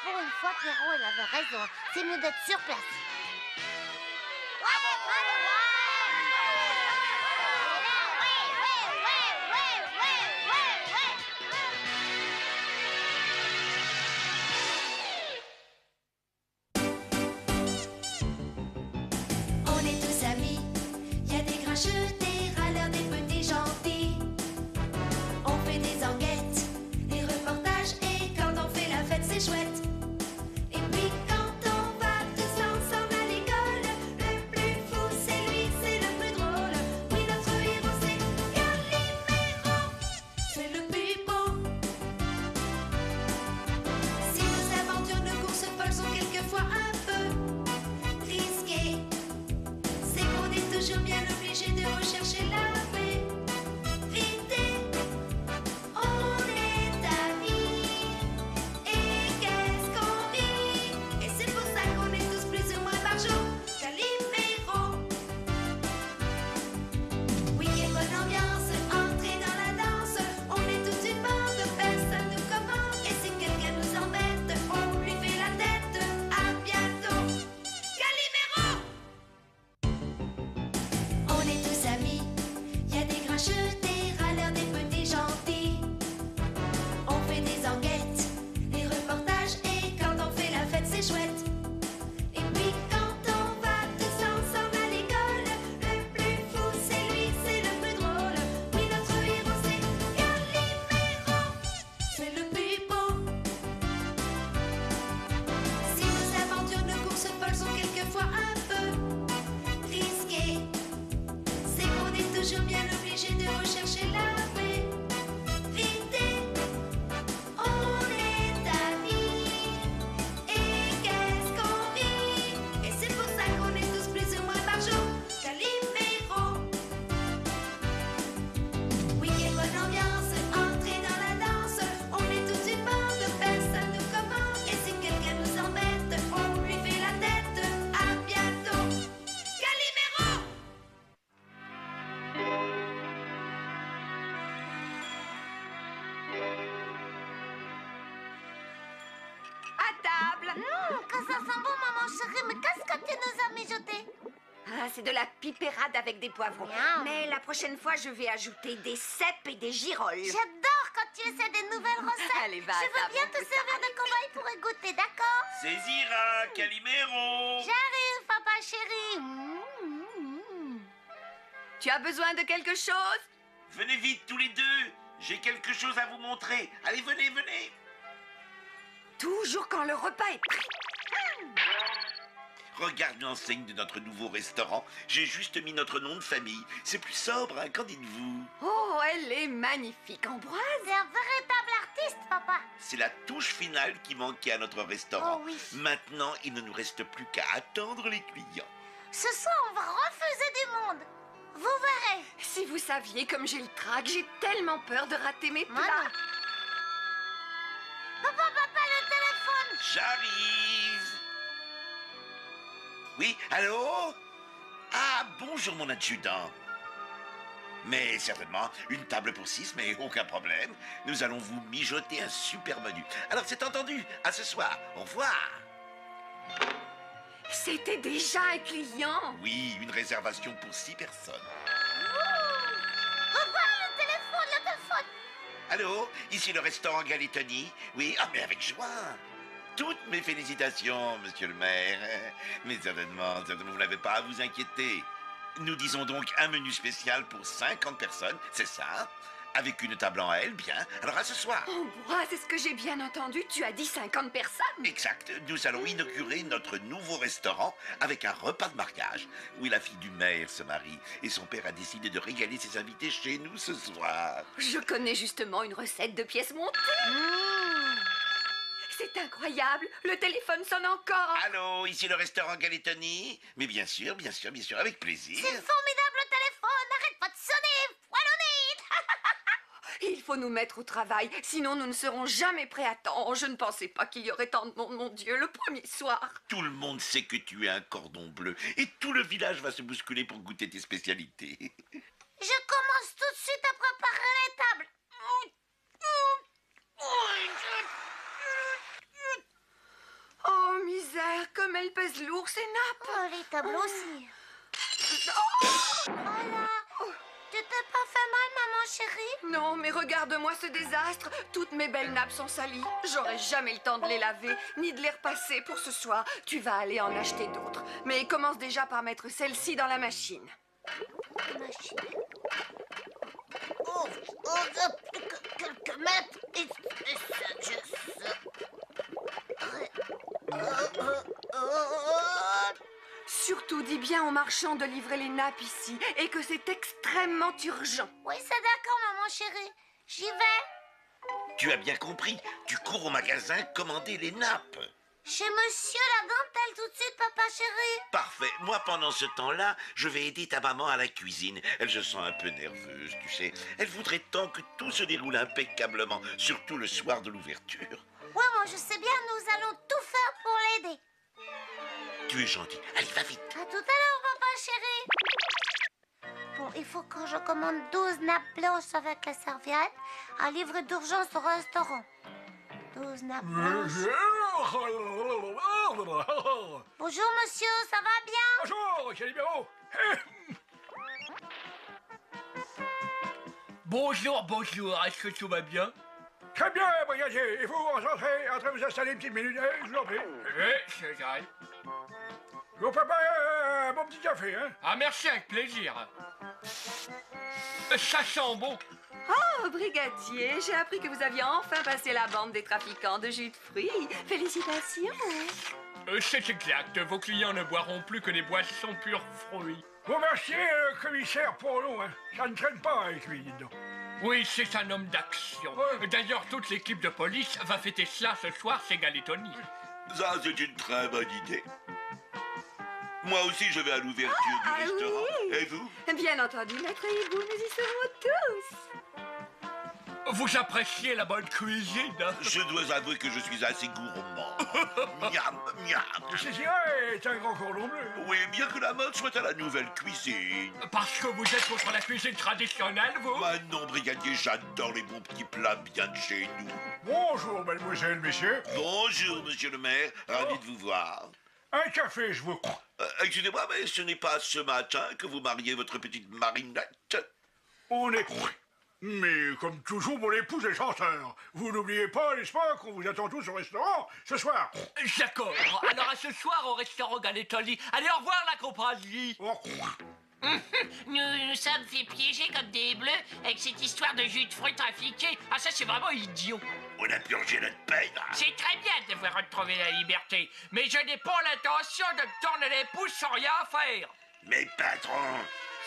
Pour une fois, Pierrot, il avait raison. C'est mieux d'être sur place. On est tous amis, y a des grincheux, des râleurs, des petits gentils. On fait des enquêtes, des reportages, et quand on fait la fête, c'est chouette. Et puis quand on va tous ensemble c'est de la pipérade avec des poivrons. Miam. Mais la prochaine fois, je vais ajouter des cèpes et des girolles. J'adore quand tu essaies des nouvelles recettes. Allez, va, Je veux ça bien va, te plus servir de cobaye pour y goûter, d'accord? Saisira, Calimero. J'arrive, papa chéri. Tu as besoin de quelque chose? Venez vite tous les deux. J'ai quelque chose à vous montrer. Allez, venez, venez. Toujours quand le repas est prêt. Regarde l'enseigne de notre nouveau restaurant. J'ai juste mis notre nom de famille. C'est plus sobre, hein, qu'en dites-vous? Oh, elle est magnifique, Ambroise. C'est un véritable artiste, papa. C'est la touche finale qui manquait à notre restaurant. Oh oui. Maintenant, il ne nous reste plus qu'à attendre les clients. Ce soir, on va refuser du monde. Vous verrez. Si vous saviez comme j'ai le trac, j'ai tellement peur de rater mes plats. Maman. Papa, le téléphone. J'arrive. Oui, allô? Ah, bonjour mon adjudant. Mais certainement, une table pour 6, mais aucun problème. Nous allons vous mijoter un super menu. Alors c'est entendu, à ce soir. Au revoir. C'était déjà un client. Oui, une réservation pour 6 personnes. Papa, le téléphone. Allô, ici le restaurant Galetoni. Oui, ah mais avec joie. Toutes mes félicitations, monsieur le maire. Mais certainement, vous n'avez pas à vous inquiéter. Nous disons donc un menu spécial pour 50 personnes, c'est ça? Avec une table en L, bien. Alors à ce soir. Ambroise, est-ce que j'ai bien entendu? Tu as dit 50 personnes. Exact. Nous allons inaugurer notre nouveau restaurant avec un repas de mariage. Oui, la fille du maire se marie et son père a décidé de régaler ses invités chez nous ce soir. Je connais justement une recette de pièces montées. C'est incroyable. Le téléphone sonne encore. Allô, ici le restaurant Galetoni. Mais bien sûr, avec plaisir. C'est formidable le téléphone. Arrête pas de sonner. Il faut nous mettre au travail, sinon nous ne serons jamais prêts à temps. Je ne pensais pas qu'il y aurait tant de monde, mon Dieu, le premier soir. Tout le monde sait que tu es un cordon bleu et tout le village va se bousculer pour goûter tes spécialités. Je commence tout de suite à préparer les tables. Oh, misère, comme elle pèse lourd, ces nappes. Oh, les tables aussi. Voilà. Tu t'es pas fait mal, maman chérie? Non, mais regarde-moi ce désastre. Toutes mes belles nappes sont salies. J'aurai jamais le temps de les laver, ni de les repasser pour ce soir. Tu vas aller en acheter d'autres. Mais commence déjà par mettre celle-ci dans la machine. Quelques mètres. Surtout, dis bien aux marchands de livrer les nappes ici et que c'est extrêmement urgent. Oui, c'est d'accord, maman chérie. J'y vais. Tu as bien compris, tu cours au magasin commander les nappes. Chez monsieur la dentelle tout de suite, papa chéri. Parfait. Moi, pendant ce temps-là, je vais aider ta maman à la cuisine. Elle se sent un peu nerveuse, tu sais. Elle voudrait tant que tout se déroule impeccablement, surtout le soir de l'ouverture. Ouais, moi je sais bien, nous allons tout faire pour l'aider. Tu es gentil. Allez, va vite. À tout à l'heure, papa chéri. Bon, il faut que je commande 12 nappes blanches avec la serviette à livrer d'urgence au restaurant. 12 nappes blanches. Bonjour, monsieur, ça va bien? Bonjour, Calimero. Bonjour, est-ce que tout va bien? Très bien, brigadier. Et vous, entrez vous installer une petite minute. Je vous en prie. Oui, j'arrive. Je vous prépare un bon petit café, hein? Ah, merci, avec plaisir. Ça sent bon. Oh, brigadier, j'ai appris que vous aviez enfin passé la bande des trafiquants de jus de fruits. Félicitations. C'est exact. Vos clients ne boiront plus que des boissons purs fruits. Vous remerciez le commissaire pour nous, hein? Ça ne traîne pas avec lui, dites donc. Oui, c'est un homme d'action. Ouais. D'ailleurs, toute l'équipe de police va fêter cela ce soir chez Galetoni. Ça, c'est une très bonne idée. Moi aussi, je vais à l'ouverture du restaurant. Oui. Et vous? Bien entendu, maître Hibou, nous y serons tous. Vous appréciez la bonne cuisine, hein? Je dois avouer que je suis assez gourmand. Miam, miam. Cécilia est un grand cordon bleu. Oui, bien que la mode soit à la nouvelle cuisine. Parce que vous êtes contre la cuisine traditionnelle, vous? Bah non, brigadier, j'adore les bons petits plats bien de chez nous. Bonjour, mademoiselle, messieurs. Bonjour, monsieur le maire. Ravi de vous voir. Un café, je vous... Excusez-moi, mais ce n'est pas ce matin que vous mariez votre petite Marinette. On est... Mais comme toujours, mon épouse est chanteur. Vous n'oubliez pas, n'est-ce pas, qu'on vous attend tous au restaurant ce soir. D'accord. Alors à ce soir au restaurant Galetoli. Allez, au revoir la compagnie. Nous sommes fait piéger comme des bleus avec cette histoire de jus de fruits trafiqués. Ah, ça, c'est vraiment idiot. On a purgé notre peine. C'est très bien de voir retrouver la liberté, mais je n'ai pas l'intention de me tourner les pouces sans rien faire. Mais patron,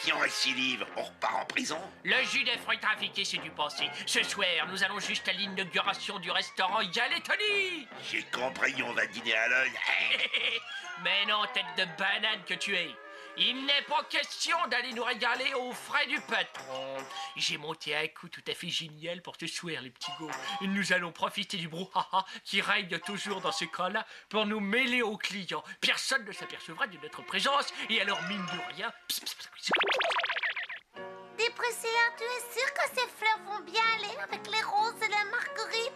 si on récidive, on repart en prison. Le jus de fruits trafiqués, c'est du passé. Ce soir, nous allons juste à l'inauguration du restaurant Galetoni. J'ai compris, on va dîner à l'œil. Mais non, tête de banane que tu es. Il n'est pas question d'aller nous régaler aux frais du patron. J'ai monté un coup tout à fait génial pour ce soir, les petits gars. Nous allons profiter du brouhaha qui règne toujours dans ce cas-là pour nous mêler aux clients. Personne ne s'apercevra de notre présence et alors, mine de rien... Des Priscilla, tu es sûre que ces fleurs vont bien aller avec les roses et la marguerite?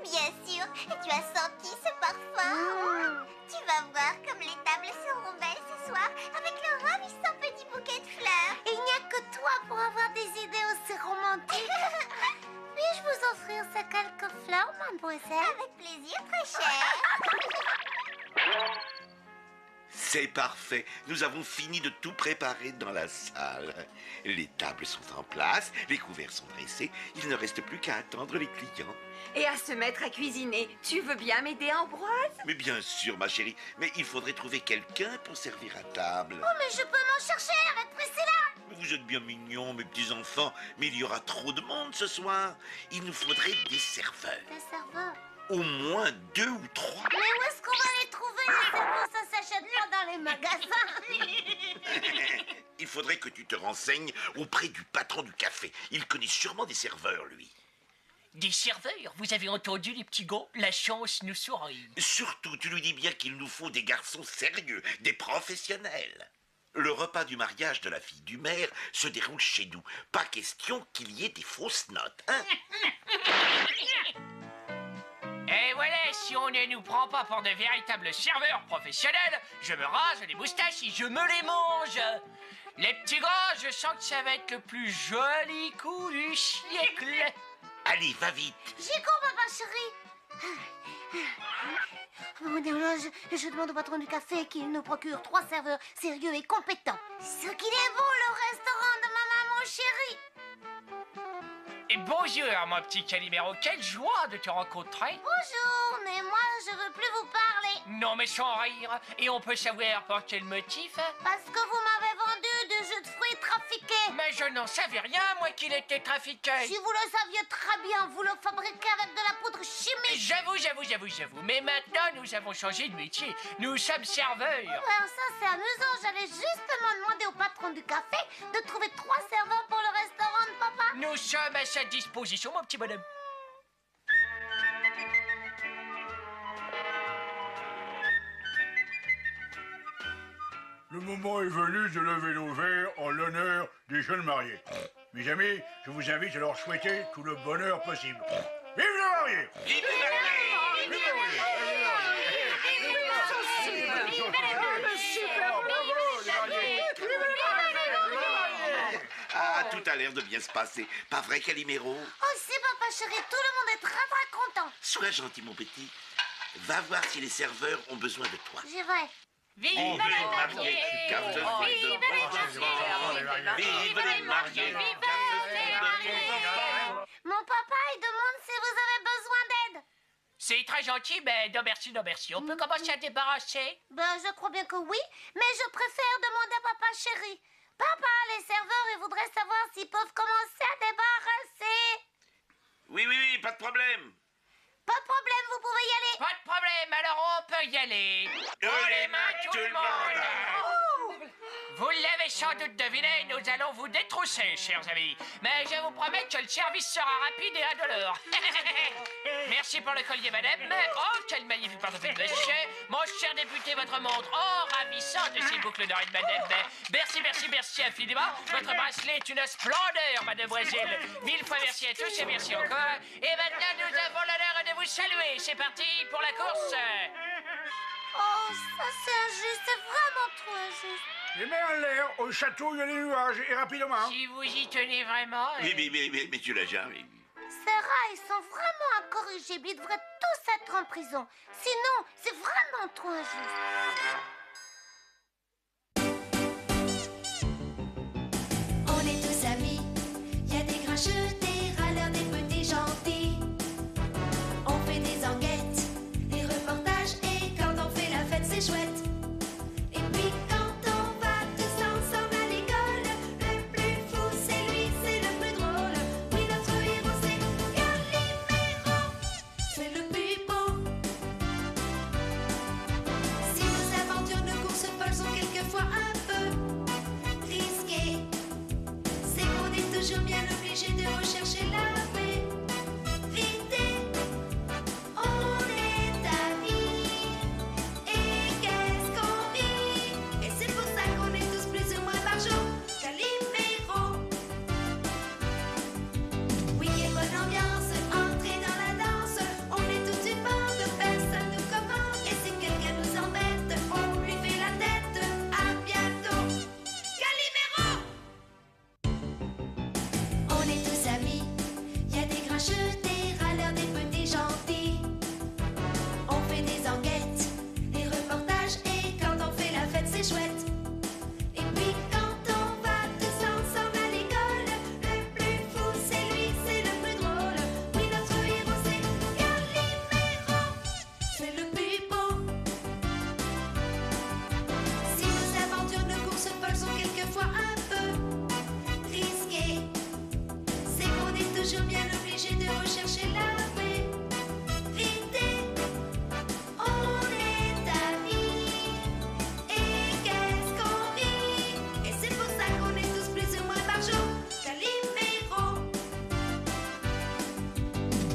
Bien sûr, et tu as senti ce parfum. Tu vas voir comme les tables seront belles ce soir avec le ravissant petit bouquet de fleurs. Il n'y a que toi pour avoir des idées aussi romantiques. Puis-je vous offrir ces quelques fleurs, mademoiselle? Avec plaisir, très cher. C'est parfait. Nous avons fini de tout préparer dans la salle. Les tables sont en place, les couverts sont dressés. Il ne reste plus qu'à attendre les clients. Et à se mettre à cuisiner. Tu veux bien m'aider, Ambroise? Mais bien sûr, ma chérie. Mais il faudrait trouver quelqu'un pour servir à table. Oh, mais je peux m'en chercher avec Priscilla. Vous êtes bien mignons, mes petits-enfants. Mais il y aura trop de monde ce soir. Il nous faudrait des serveurs. Des serveurs? Au moins 2 ou 3. Mais où est-ce qu'on va les trouver, les serveurs? Ça s'achète pas dans les magasins. Il faudrait que tu te renseignes auprès du patron du café. Il connaît sûrement des serveurs, lui. Des serveurs? Vous avez entendu, les petits gars? La chance nous sourit. Surtout, tu lui dis bien qu'il nous faut des garçons sérieux, des professionnels. Le repas du mariage de la fille du maire se déroule chez nous. Pas question qu'il y ait des fausses notes, hein? Et voilà, si on ne nous prend pas pour de véritables serveurs professionnels, je me rase les moustaches et je me les mange. Les petits gars, je sens que ça va être le plus joli coup du siècle. Allez, va vite. J'y cours, papa chéri. Mon horloge, je demande au patron du café qu'il nous procure 3 serveurs sérieux et compétents. Ce qu'il est beau, le restaurant de ma maman chérie. Et bonjour, mon petit Calimero, quelle joie de te rencontrer. Bonjour, mais moi, je veux plus vous parler. Non, mais sans rire. Et on peut savoir pour quel motif? Parce que vous m'avez vendu des jus de fruits trafiqués. Mais je n'en savais rien, moi, qu'il était trafiqué. Si vous le saviez très bien, vous le fabriquez avec de la poudre chimique. J'avoue. Mais maintenant, nous avons changé de métier. Nous sommes serveurs. Alors ça, c'est amusant. J'allais justement demander au patron du café de trouver 3 serveurs pour le restaurant de papa. Nous sommes à sa disposition, mon petit bonhomme. Le moment est venu de lever nos verres en l'honneur des jeunes mariés. Mes amis, je vous invite à leur souhaiter tout le bonheur possible. Vive les mariés! Vive les mariés! Vive les mariés! Ah, tout a l'air de bien se passer. Pas vrai, Calimero? Oh si, papa chéri, tout le monde est très content. Sois gentil, mon petit. Va voir si les serveurs ont besoin de toi. J'y vais. Vive les mariés! Vive les mariés! Mon papa, il demande si vous avez besoin d'aide. C'est très gentil, mais non merci. On peut commencer à débarrasser? Ben, je crois bien que oui, mais je préfère demander à papa chéri. Papa, les serveurs, ils voudraient savoir s'ils peuvent commencer à débarrasser. Oui, pas de problème. Pas de problème, vous pouvez y aller. Pas de problème, alors on peut y aller. Les mains, tout le monde. Vous l'avez sans doute deviné, nous allons vous détrousser, chers amis. Mais je vous promets que le service sera rapide et indolore. Merci pour le collier, madame. Oh, quel magnifique portefeuille, monsieur. Mon cher député, votre montre. Oh, ravissant de ces boucles d'oreilles, madame. Merci infiniment. Votre bracelet est une splendeur, mademoiselle. 1000 fois merci à tous et merci encore. Et maintenant, nous avons l'honneur de vous saluer. C'est parti pour la course. Oh, ça c'est injuste, c'est vraiment trop injuste. Les mains en l'air, au château, il y a les nuages, et rapidement. Si vous y tenez vraiment... Mais tu l'as jamais vu. Ces rats, ils sont vraiment incorrigibles. Ils devraient tous être en prison. Sinon, c'est vraiment trop injuste. On est tous amis, y a des grincheux, des râleurs, des petits gentils. On fait des enquêtes, des reportages, et quand on fait la fête, c'est chouette. Et puis quand on va tous ensemble à l'école, le plus fou, c'est lui, c'est le plus drôle. Oui, notre héros, c'est Calimero, c'est le plus beau. Si nos aventures, nos courses folles sont quelquefois un peu risquées, c'est qu'on est toujours bien obligé de rechercher la vérité. On est amis, et qu'est-ce qu'on rit. Et c'est pour ça qu'on est tous plus ou moins par jour Calimero. Oui, quelle bonne ambiance, entrez dans la danse. On est toute une bande, personne nous commande. Et si quelqu'un nous embête, on lui fait la tête. À bientôt, Calimero. On est tous amis, y a des grincheux, des râleurs, des petits gentils. On fait des enquêtes, des reportages, et quand on fait la fête, c'est chouette. Et puis quand on va tous ensemble à l'école, le plus fou, c'est lui, c'est le plus drôle. Oui, notre héros, c'est Calimero, c'est le plus beau. Si nos aventures, nos courses folles sont quelquefois un peu risquées, c'est qu'on est toujours bien obligé de rechercher la vérité. On est amis, et qu'est-ce qu'on rit. Et c'est pour ça qu'on est tous plus ou moins par jour Calimero.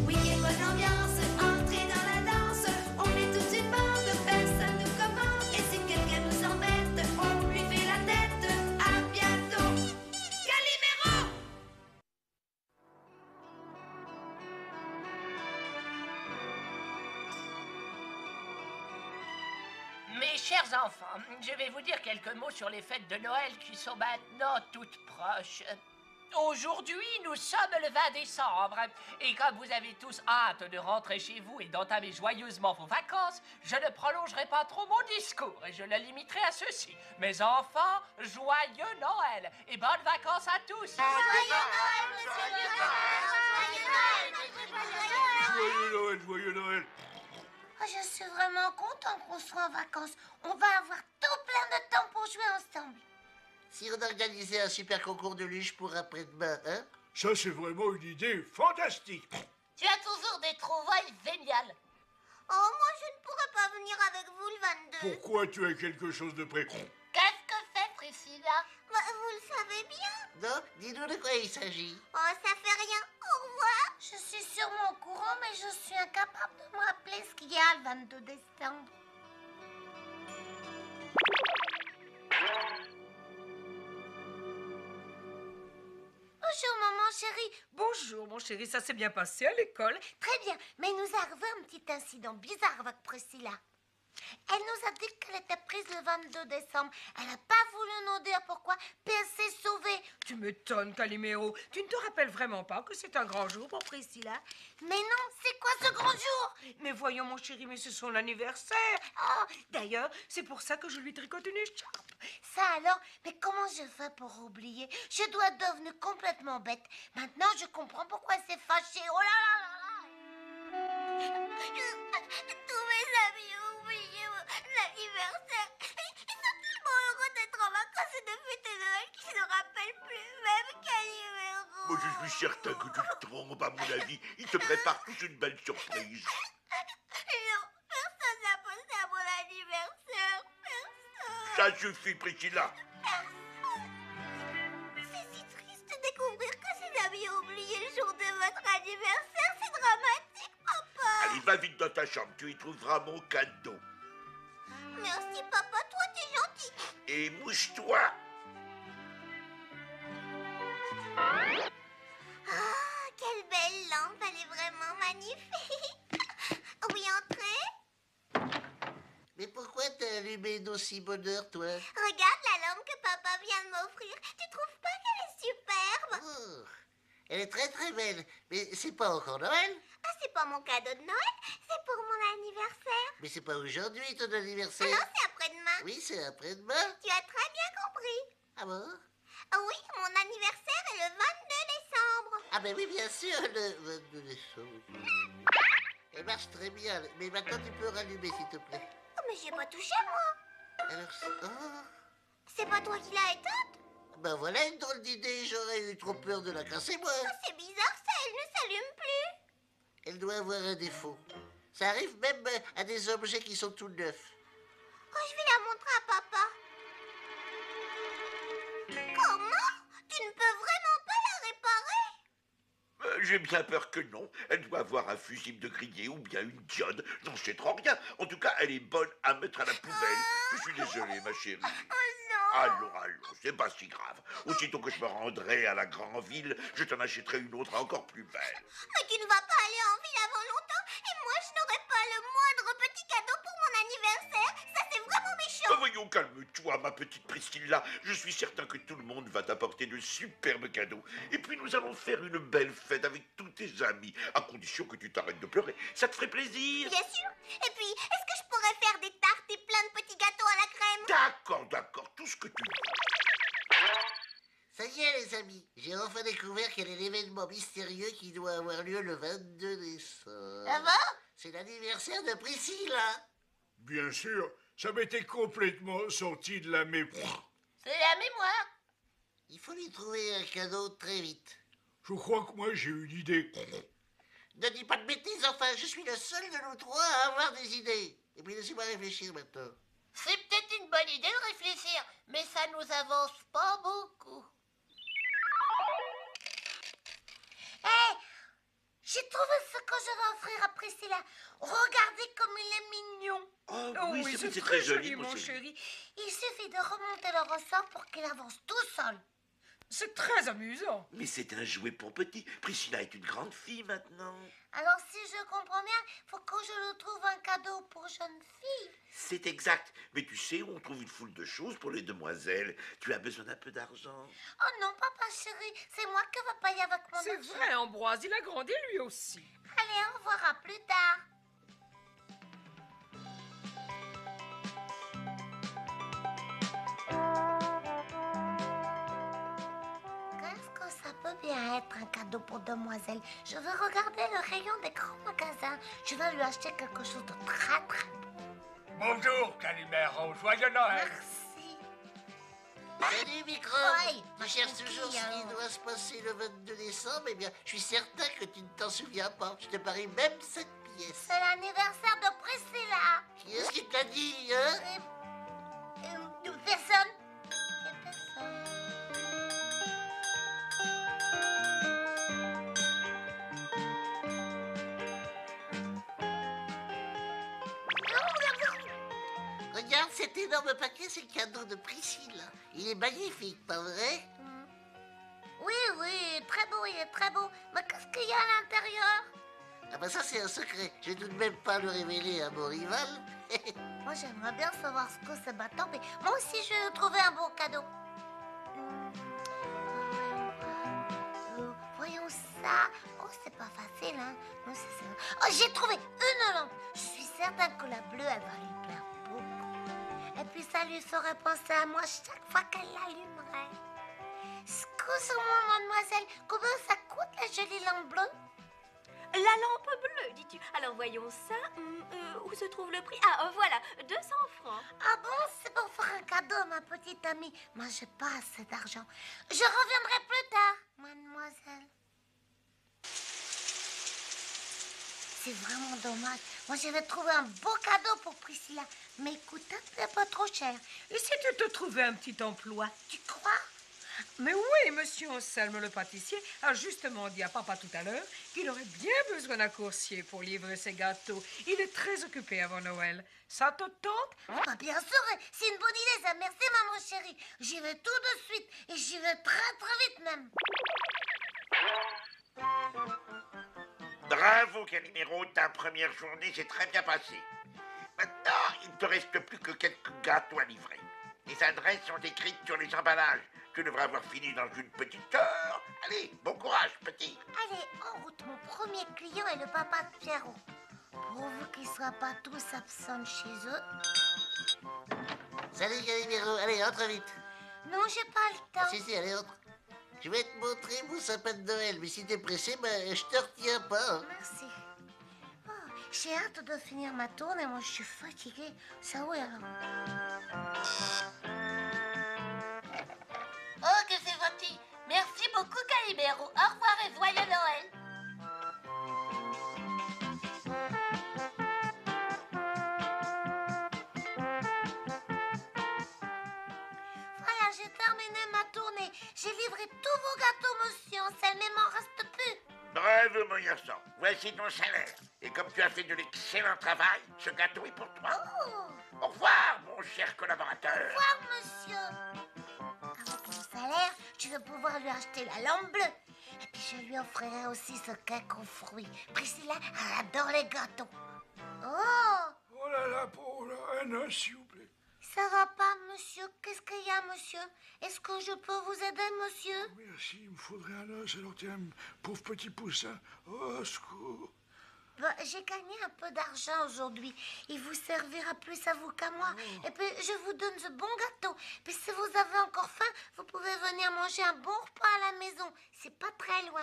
Oui, quelle bonne ambiance, entrez dans la danse. On est toute une bande, personne nous commande. Et si quelqu'un nous embête, on lui fait la tête. À bientôt, Calimero. Mes chers enfants, je vais vous dire quelques mots sur les fêtes de Noël qui sont maintenant toutes proches. Aujourd'hui, nous sommes le 20 décembre, et comme vous avez tous hâte de rentrer chez vous et d'entamer joyeusement vos vacances, je ne prolongerai pas trop mon discours et je le limiterai à ceci. Mes enfants, joyeux Noël et bonnes vacances à tous. Joyeux Noël. Oh, je suis vraiment content qu'on soit en vacances. On va avoir tout plein de temps pour jouer ensemble. Si on organisait un super concours de luge pour après-demain, hein? Ça, c'est vraiment une idée fantastique. Tu as toujours des trouvailles géniales. Oh, moi, je ne pourrais pas venir avec vous le 22. Pourquoi tu as quelque chose de près? Qu'est-ce que fait Priscilla? Bah, vous le savez bien. Non? Dis-nous de quoi il s'agit. Oh, ça fait rien. Au revoir. Je suis sûrement au courant, mais je suis incapable de me rappeler ce qu'il y a le 22 décembre. Bonjour, maman chérie. Bonjour, mon chéri, ça s'est bien passé à l'école? Très bien, mais il nous est arrivé un petit incident bizarre avec Priscilla. Elle nous a dit qu'elle était prise le 22 décembre. Elle n'a pas voulu nous dire pourquoi, puis elle s'est sauvée. Tu m'étonnes, Calimero. Tu ne te rappelles vraiment pas que c'est un grand jour pour Priscilla? Mais non, c'est quoi ce grand jour? Mais voyons, mon chéri, mais c'est son anniversaire. Oh, d'ailleurs, c'est pour ça que je lui tricote une écharpe. Ça alors? Mais comment je fais pour oublier? Je dois être devenue complètement bête. Maintenant, je comprends pourquoi elle s'est fâchée. Oh là là là là! Tous mes amis ont oublié l'anniversaire. Ils sont tellement heureux d'être en vacances et de fêter Noël qu'ils ne rappellent plus même Calimero. Moi, je suis certain que tu te trompes, à mon avis. Il te prépare toute une belle surprise. Non, personne n'a pensé à mon anniversaire. Personne. Ça suffit, Priscilla. C'est si triste de découvrir que ses amis ont oublié le jour de votre anniversaire. C'est dramatique, papa. Allez, va vite dans ta chambre. Tu y trouveras mon cadeau. Merci, papa. Toi, t'es gentil. Et mouche-toi. Ah, quelle belle lampe. Elle est vraiment magnifique. Oui, entrez. Mais pourquoi pourquoi t'as allumé d'aussi bonne heure, toi? Regarde la lampe que papa vient de m'offrir. Tu trouves pas qu'elle est superbe? Oh, elle est très très belle, mais c'est pas encore Noël. Ah, c'est pas mon cadeau de Noël, c'est pour mon anniversaire. Mais c'est pas aujourd'hui ton Ah anniversaire. non, c'est après-demain. Oui, c'est après-demain. Tu as très bien compris. Ah bon? Ah oui, mon anniversaire est le 22 décembre. Ah ben oui, bien sûr, le 22 décembre. Elle marche très bien, mais maintenant tu peux rallumer, s'il te plaît. Oh, mais j'ai pas touché, moi. Alors, oh, C'est pas toi qui l'as éteinte? ben voilà une drôle d'idée, j'aurais eu trop peur de la casser, moi. Oh, c'est bizarre, ça, elle ne s'allume plus. Elle doit avoir un défaut. Ça arrive même à des objets qui sont tout neufs. Oh, je vais la montrer à papa. Comment? Tu ne peux vraiment pas la réparer? J'ai bien peur que non. Elle doit avoir un fusible de grillé ou bien une diode. J'en sais trop rien. En tout cas, elle est bonne à mettre à la poubelle. Je suis désolé, ma chérie. Allons, c'est pas si grave. Aussitôt que je me rendrai à la grande ville, je t'en achèterai une autre encore plus belle. Mais tu ne vas pas aller en ville avant longtemps et moi je n'aurai pas le moindre petit cadeau pour mon anniversaire. Ça c'est vraiment méchant. Voyons, calme-toi, ma petite Priscilla. Je suis certain que tout le monde va t'apporter de superbes cadeaux. Et puis nous allons faire une belle fête avec tous tes amis, à condition que tu t'arrêtes de pleurer. Ça te ferait plaisir? Bien sûr. Et puis, est-ce que je pourrais faire des tartes et plein de petits gâteaux à la crème? D'accord, tout ce que tu veux. Ça y est, les amis, j'ai enfin découvert quel est l'événement mystérieux qui doit avoir lieu le 22 décembre. Ah bon? C'est l'anniversaire de Priscilla. Bien sûr, ça m'était complètement sorti de la mémoire. C'est la mémoire. Il faut lui trouver un cadeau très vite. Je crois que moi j'ai une idée. Ne dis pas de bêtises, enfin, je suis le seul de nous trois à avoir des idées. Et puis laissez-moi réfléchir maintenant. C'est peut-être une bonne idée de réfléchir, mais ça nous avance pas beaucoup. Hé, j'ai trouvé ce que je vais offrir à Priscilla. Regardez comme il est mignon. Oh, oui, c'est très joli, mon chéri. Il suffit de remonter le ressort pour qu'il avance tout seul. C'est très amusant. Mais c'est un jouet pour petit. Priscilla est une grande fille maintenant. Alors si je comprends bien, faut que je lui trouve un cadeau pour jeune fille. C'est exact. Mais tu sais où on trouve une foule de choses pour les demoiselles. Tu as besoin d'un peu d'argent. Oh non, papa chéri, c'est moi qui vais payer avec mon C'est argent. vrai, Ambroise, il a grandi lui aussi. Allez, on verra plus tard. Qu'est-ce que ça peut bien être un cadeau pour demoiselle? Je vais regarder le rayon des grands magasins. Je vais lui acheter quelque chose de très très beau. Bonjour, Calimero. Joyeux Noël. Merci. Salut, Microbe. Oui, Tu cherches gentil, toujours ce qui alors. doit se passer le 22 décembre. Eh bien, je suis certain que tu ne t'en souviens pas. Je te parie même cette pièce. C'est l'anniversaire de Priscilla. Qui est-ce qui t'a dit, hein? Personne. Regarde cet énorme paquet, c'est le cadeau de Priscilla. Il est magnifique, pas vrai? Oui, très beau, il est très beau. Mais qu'est-ce qu'il y a à l'intérieur? Ah ben ça, c'est un secret. Je vais tout de même pas le révéler à mon rival. Moi, j'aimerais bien savoir ce que c'est battant, mais moi aussi, je vais trouver un beau cadeau. Voyons ça. Oh, c'est pas facile, hein. Non, oh, j'ai trouvé une lampe. Je suis certaine que la bleue, elle va lui plaire beaucoup. Et puis, ça lui ferait penser à moi chaque fois qu'elle l'allumerait. Excuse-moi, mademoiselle, combien ça coûte la jolie lampe bleue? La lampe bleue, dis-tu. Alors voyons ça. Où se trouve le prix? Ah, voilà, 200 francs. Ah bon, c'est pour faire un cadeau à ma petite amie. Moi, j'ai pas assez d'argent. Je reviendrai plus tard, mademoiselle. C'est vraiment dommage. Moi, je vais trouver un beau cadeau pour Priscilla. Mais écoute, c'est pas trop cher. Et si tu te trouvais un petit emploi? Tu crois? Mais oui, monsieur Anselme le pâtissier a justement dit à papa tout à l'heure qu'il aurait bien besoin d'un coursier pour livrer ses gâteaux. Il est très occupé avant Noël. Ça te tente? Ah, bien sûr, c'est une bonne idée, ça. Merci, maman chérie. J'y vais tout de suite et j'y vais très très vite même. Bravo, Calimero, ta première journée s'est très bien passée. Maintenant, il ne te reste plus que quelques gâteaux à livrer. Les adresses sont écrites sur les emballages. Tu devrais avoir fini dans une petite heure. Allez, bon courage, petit. Allez, en route, mon premier client est le papa de Pierrot. Pourvu qu'ils ne soient pas tous absents de chez eux. Salut Calimero, allez, entre vite. Non, j'ai pas le temps. Si, allez, entre. Je vais te montrer mon sapin de Noël, mais si t'es pressé, ben, je te retiens pas. Hein. Merci. Oh, j'ai hâte de finir ma tournée, moi je suis fatiguée. Ça oui alors. Oh, que c'est gentil. Merci beaucoup, Calimero. Au revoir et joyeux Noël. Voilà, j'ai terminé ma tournée. J'ai livré tous vos gâteaux, monsieur Anselme, mais il m'en reste plus. Bravo, mon garçon. Voici ton salaire. Et comme tu as fait de l'excellent travail, ce gâteau est pour toi. Oh. Au revoir, mon cher collaborateur. Au revoir, monsieur. Avec mon salaire, je vais pouvoir lui acheter la lampe bleue. Et puis je lui offrirai aussi ce cake aux fruits. Priscilla, elle adore les gâteaux. Oh! Oh là là, Paula, un os, s'il vous plaît. Ça va pas, monsieur? Qu'est-ce qu'il y a, monsieur? Est-ce que je peux vous aider, monsieur? Merci, il me faudrait un os, alors tiens, pauvre petit poussin. Oh, au secours. Bah, j'ai gagné un peu d'argent aujourd'hui. Il vous servira plus à vous qu'à moi. Et puis, je vous donne ce bon gâteau. Puis, si vous avez encore faim, vous pouvez venir manger un bon repas à la maison. C'est pas très loin.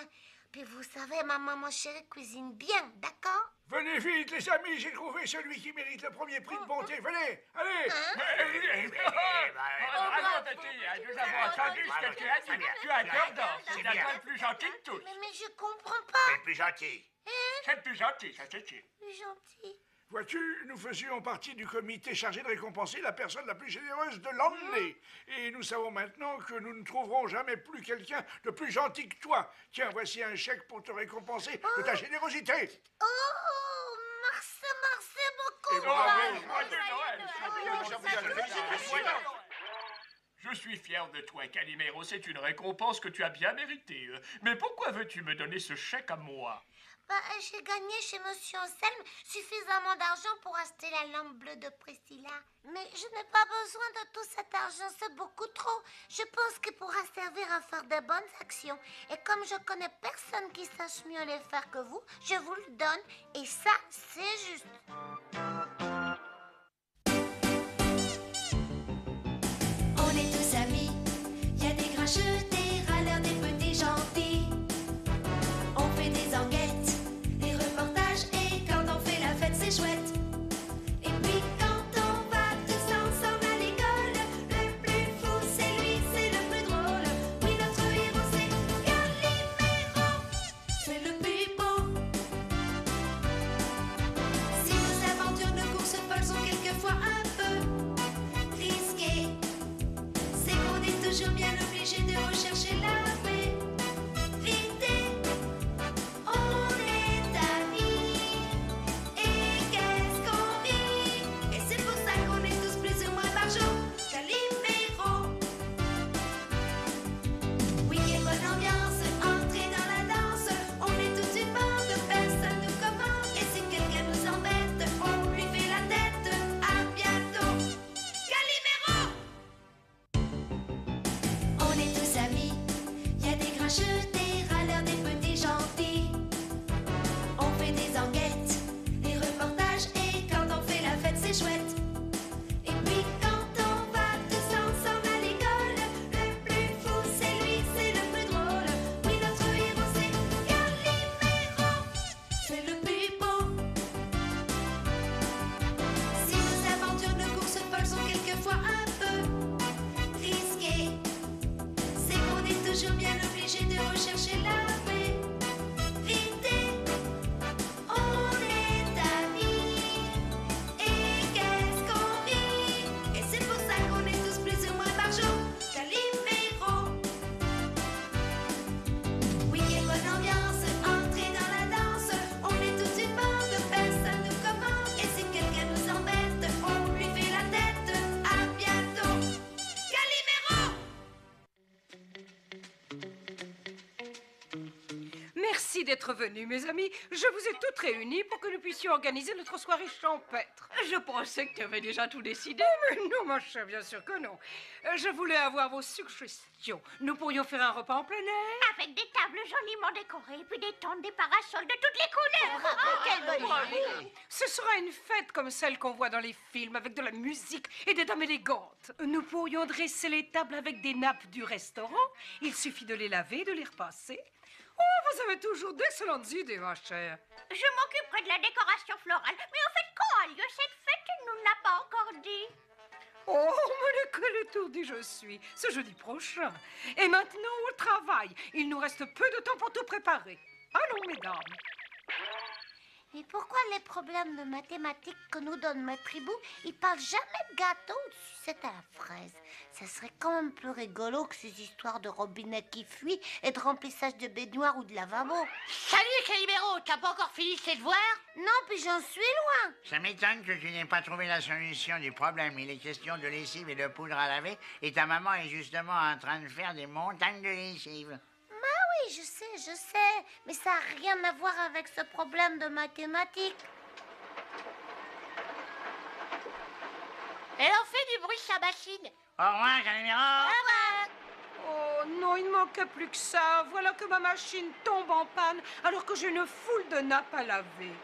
Puis, vous savez, ma maman chérie cuisine bien, d'accord? Venez vite, les amis, j'ai trouvé celui qui mérite le premier prix de bonté. Venez, allez. Bravo, petit. Nous avons entendu ce que tu as dit. Tu adores danser. C'est la toi le plus gentil de tous. Mais je comprends pas. C'est le plus gentil. C'est le plus gentil, ça c'est sûr. Plus gentil. Vois-tu, nous faisions partie du comité chargé de récompenser la personne la plus généreuse de l'année. Et nous savons maintenant que nous ne trouverons jamais plus quelqu'un de plus gentil que toi. Tiens, voici un chèque pour te récompenser de ta générosité. Oh, merci beaucoup. Et bravo, joyeux Noël. Je suis fier de toi, Calimero. C'est une récompense que tu as bien méritée. Mais pourquoi veux-tu me donner ce chèque à moi? Bah, j'ai gagné chez monsieur Anselme suffisamment d'argent pour acheter la lampe bleue de Priscilla. Mais je n'ai pas besoin de tout cet argent, c'est beaucoup trop. Je pense qu'il pourra servir à faire des bonnes actions. Et comme je connais personne qui sache mieux les faire que vous, je vous le donne. Et ça, c'est juste. On est tous amis, y a des grincheux, des râleurs, des petits gentils. On fait des enquêtes, des reportages, et quand on fait la fête, c'est chouette. Et puis quand on va tous ensemble à l'école, le plus fou, c'est lui, c'est le plus drôle. Oui, notre héros, c'est Calimero, c'est le plus beau. Si nos aventures de course folles sont quelquefois un peu risquées, c'est qu'on est toujours bien obligé de rechercher la vérité. On est amis, et qu'est-ce qu'on rit. Et c'est pour ça qu'on est tous plus ou moins par jour Calimero. Week-end, bonne ambiance, entrez dans la danse. On est tous une bande, personne nous commande. Et si quelqu'un nous embête, on lui fait la tête. À bientôt, Calimero. On est tous amis, y a des grincheux, des râleurs, des petits gentils. On fait des enquêtes, des reportages, et quand on fait la fête, c'est chouette. Et puis quand on va tous ensemble à l'école, le plus fou, c'est lui, c'est le plus drôle. Oui, notre héros, c'est Calimero, c'est le plus beau. Si nos aventures de course folles sont quelquefois un peu risquées, c'est qu'on est toujours bien obligé de rechercher Merci d'être venus, mes amis. Je vous ai toutes réunies pour que nous puissions organiser notre soirée champêtre. Je pensais que tu avais déjà tout décidé. Mais non, ma chère, bien sûr que non. Je voulais avoir vos suggestions. Nous pourrions faire un repas en plein air. Avec des tables joliment décorées, puis des tentes, des parasols de toutes les couleurs. Quelle bonne idée. Ce sera une fête comme celle qu'on voit dans les films, avec de la musique et des dames élégantes. Nous pourrions dresser les tables avec des nappes du restaurant. Il suffit de les laver et de les repasser. Oh, vous avez toujours d'excellentes idées, ma chère. Je m'occuperai de la décoration florale. Mais en fait, quand a lieu cette fête, tu ne nous l'as pas encore dit. Oh, mais quel étourdi je suis. Ce jeudi prochain. Et maintenant, au travail. Il nous reste peu de temps pour tout préparer. Allons, mesdames. Et pourquoi les problèmes de mathématiques que nous donne Maître Hibou, ils parlent jamais de gâteau ou de sucette à la fraise? Ça serait quand même plus rigolo que ces histoires de robinet qui fuient et de remplissage de baignoire ou de lavabo. Salut, Calimero, t'as pas encore fini tes devoirs? Non, puis j'en suis loin. Ça m'étonne que tu n'aies pas trouvé la solution du problème. Il est question de lessive et de poudre à laver, et ta maman est justement en train de faire des montagnes de lessive. Oui, je sais, mais ça n'a rien à voir avec ce problème de mathématiques. Elle en fait du bruit, sa machine. Au revoir, Calimero. Oh non, il ne manquait plus que ça. Voilà que ma machine tombe en panne alors que j'ai une foule de nappes à laver.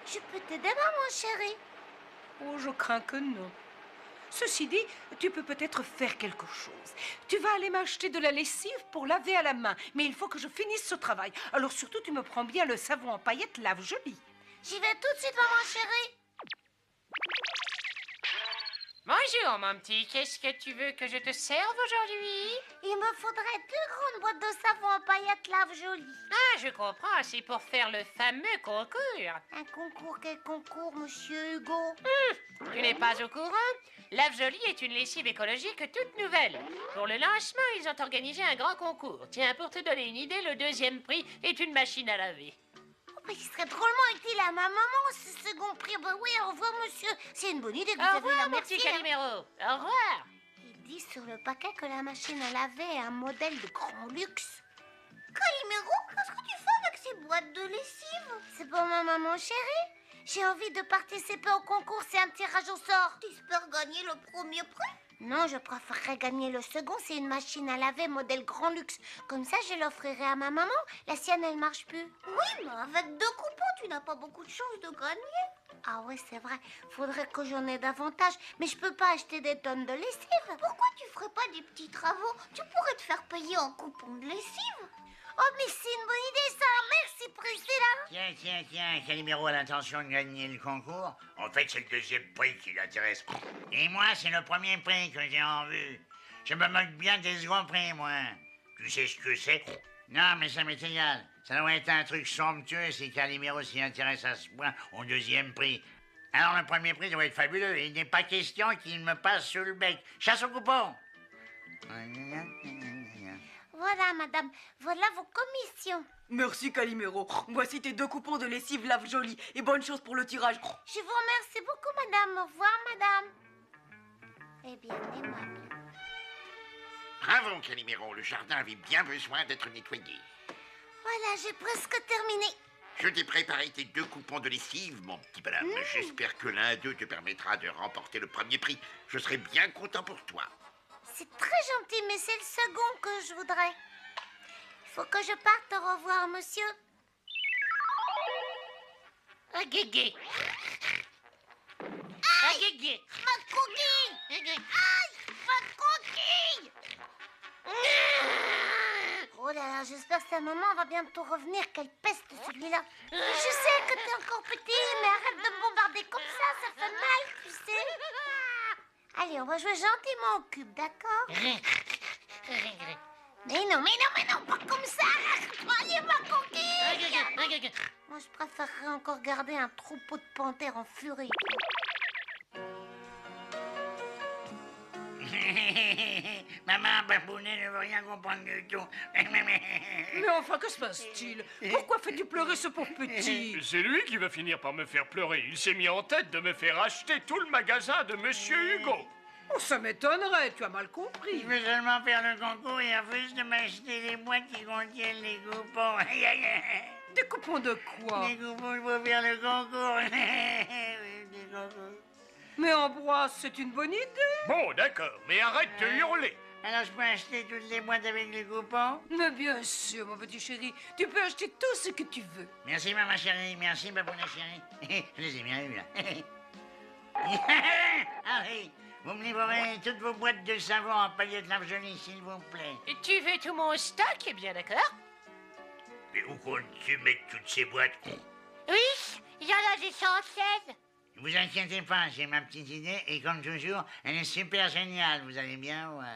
Je peux t'aider, maman chérie? Oh, je crains que non. Ceci dit, tu peux peut-être faire quelque chose. Tu vas aller m'acheter de la lessive pour laver à la main, mais il faut que je finisse ce travail. Alors surtout, tu me prends bien le savon en paillettes Lave Jolie. J'y vais tout de suite, maman chérie. Bonjour, mon petit. Qu'est-ce que tu veux que je te serve aujourd'hui? Il me faudrait 2 grandes boîtes de savon en paillettes Lave Jolie. Ah, je comprends. C'est pour faire le fameux concours. Un concours? Quel concours, monsieur Hugo? Tu n'es pas au courant? Lave Jolie est une lessive écologique toute nouvelle. Pour le lancement, ils ont organisé un grand concours. Tiens, pour te donner une idée, le deuxième prix est une machine à laver. Oh, mais il serait drôlement utile à ma maman, ce second prix. Ben oui, au revoir, monsieur. C'est une bonne idée que vous Au avez revoir, la mon merci. petit Calimero. Au revoir. Il dit sur le paquet que la machine à laver est un modèle de grand luxe. Calimero, qu'est-ce que tu fais avec ces boîtes de lessive? C'est pour ma maman chérie. J'ai envie de participer au concours, c'est un tirage au sort. Tu espères gagner le premier prix? Non, je préférerais gagner le second, c'est une machine à laver modèle grand luxe. Comme ça, je l'offrirai à ma maman. La sienne, elle marche plus. Oui, mais avec 2 coupons, tu n'as pas beaucoup de chances de gagner. Ah ouais, c'est vrai. Faudrait que j'en ai davantage. Mais je peux pas acheter des tonnes de lessive. Pourquoi tu ferais pas des petits travaux? Tu pourrais te faire payer en coupons de lessive. Oh, mais c'est une bonne idée, ça. Merci, Priscilla. Tiens, Calimero a l'intention de gagner le concours. En fait, c'est le deuxième prix qui l'intéresse. Et moi, c'est le premier prix que j'ai en vue. Je me moque bien des seconds prix, moi. Tu sais ce que c'est? Non, mais ça m'est égal. Ça doit être un truc somptueux si Calimero s'y intéresse à ce point au deuxième prix. Alors, le premier prix doit être fabuleux. Il n'est pas question qu'il me passe sous le bec. Chasse au coupon. Voilà, madame. Voilà vos commissions. Merci, Calimero. Voici tes 2 coupons de lessive Lave Jolie. Et bonne chance pour le tirage. Je vous remercie beaucoup, madame. Au revoir, madame. Eh bien, aimable. Bravo, Calimero. Le jardin avait bien besoin d'être nettoyé. Voilà, j'ai presque terminé. Je t'ai préparé tes 2 coupons de lessive, mon petit bonhomme. J'espère que l'un d'eux te permettra de remporter le premier prix. Je serai bien content pour toi. C'est très gentil, mais c'est le second que je voudrais. Il faut que je parte. Au revoir, monsieur. Un guégué. Aïe, guégué. ma coquille. Aïe, ma coquille. Oh là là, j'espère que sa maman va bientôt revenir. Quelle peste, celui-là. Je sais que t'es encore petit, mais arrête de me bombarder comme ça fait mal, tu sais. Allez, on va jouer gentiment au cube, d'accord? Mais non, pas comme ça. Allez, ma coquille. Moi, je préférerais encore garder un troupeau de panthères en furie. Maman, Babounet ne veut rien comprendre du tout. Mais enfin, que se passe-t-il? Pourquoi fais-tu pleurer ce pauvre petit? C'est lui qui va finir par me faire pleurer. Il s'est mis en tête de me faire acheter tout le magasin de Monsieur Hugo. Oh, ça m'étonnerait, tu as mal compris. Je veux seulement faire le concours et refuse de m'acheter les boîtes qui contiennent les coupons. Des coupons de quoi? Les coupons pour faire le concours. Des concours. Mais Ambroise, c'est une bonne idée. Bon, d'accord, mais arrête de hurler. Alors je peux acheter toutes les boîtes avec les coupons? Mais bien sûr, mon petit chéri, tu peux acheter tout ce que tu veux. Merci, maman chérie. Merci, babouna chérie. Je les ai bien eus, là. Ah oui, vous me livrerez toutes vos boîtes de savon en paillettes lave-jolie, s'il vous plaît. Et tu veux tout mon stock, bien d'accord? Mais où comptes-tu mettre toutes ces boîtes? Oui, il y en a des 116. Ne vous inquiétez pas, j'ai ma petite idée et comme toujours, elle est super géniale, vous allez bien voir.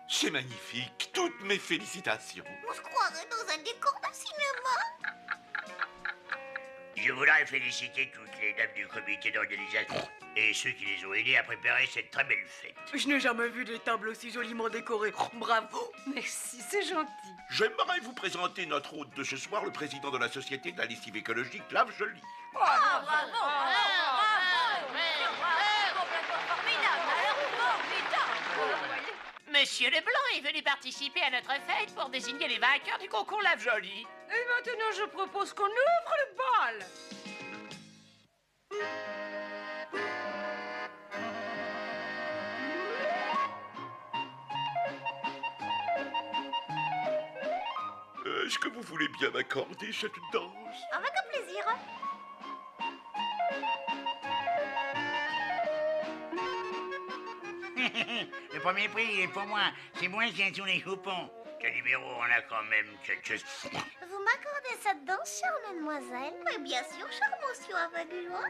C'est magnifique. Toutes mes félicitations. On se croirait dans un décor de cinéma. Je voudrais féliciter toutes les dames du comité d'organisation et ceux qui les ont aidés à préparer cette très belle fête. Je n'ai jamais vu des tables aussi joliment décorées. Bravo. Merci, c'est gentil. J'aimerais vous présenter notre hôte de ce soir, le président de la Société de la lessive écologique, Lave Jolie. Monsieur Leblanc est venu participer à notre fête pour désigner les vainqueurs du concours Lave-Jolie. Et maintenant, je propose qu'on ouvre le bal. Est-ce que vous voulez bien m'accorder cette danse? Avec un plaisir. Le premier prix il est pour moi. C'est moi qui ai tous les coupons. Calimero, on a quand même quelque chose. Vous m'accordez cette danse, chère mademoiselle? Mais bien sûr, cher monsieur aveuglois.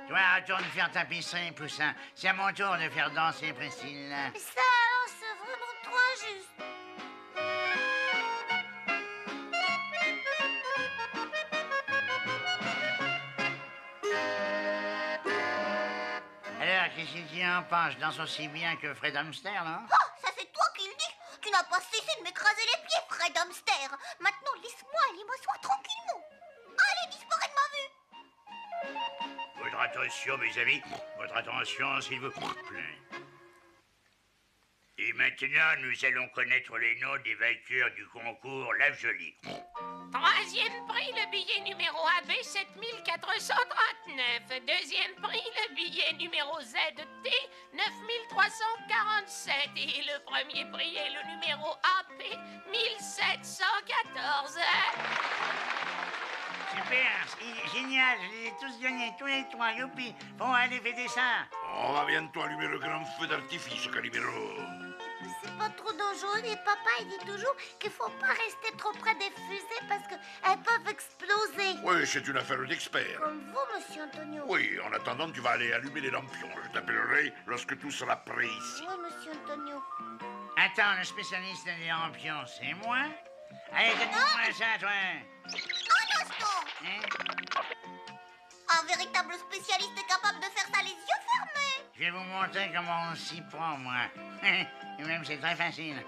Toi, retourne faire ta piscine, Poussin. C'est à mon tour de faire danser Priscille. Ça, alors, c'est vraiment trop injuste. Alors, qu'est-ce que tu en penses? Danse aussi bien que Fred Hamster, non? Oh, ça c'est toi qui le dis. Tu n'as pas cessé de m'écraser les pieds, Fred Hamster. Maintenant, laisse-moi aller m'asseoir tranquillement. Allez, disparais de ma vue. Votre attention, mes amis. Votre attention, s'il vous plaît. Et maintenant, nous allons connaître les noms des vainqueurs du concours Lave-Jolie. Troisième prix, le billet numéro AB 7439. Deuxième prix, le billet numéro ZT 9347. Et le premier prix est le numéro AP 1714. Super, c'est génial, je les ai tous gagnés, tous les trois, youpi. Bon, allez, fêtez ça. On va bientôt allumer le grand feu d'artifice, Calimero. C'est pas trop dangereux et papa il dit toujours qu'il faut pas rester trop près des fusées parce qu'elles peuvent exploser. Oui, c'est une affaire d'expert. Comme vous, monsieur Antonio. Oui, en attendant, tu vas aller allumer les lampions. Je t'appellerai lorsque tout sera prêt ici. Oui, monsieur Antonio. Attends, le spécialiste des lampions, c'est moi? Allez, donne-moi ça, toi. Un instant. Hein? Un véritable spécialiste est capable de faire ça les yeux fermés. Je vais vous montrer comment on s'y prend, moi. Et même, c'est très facile.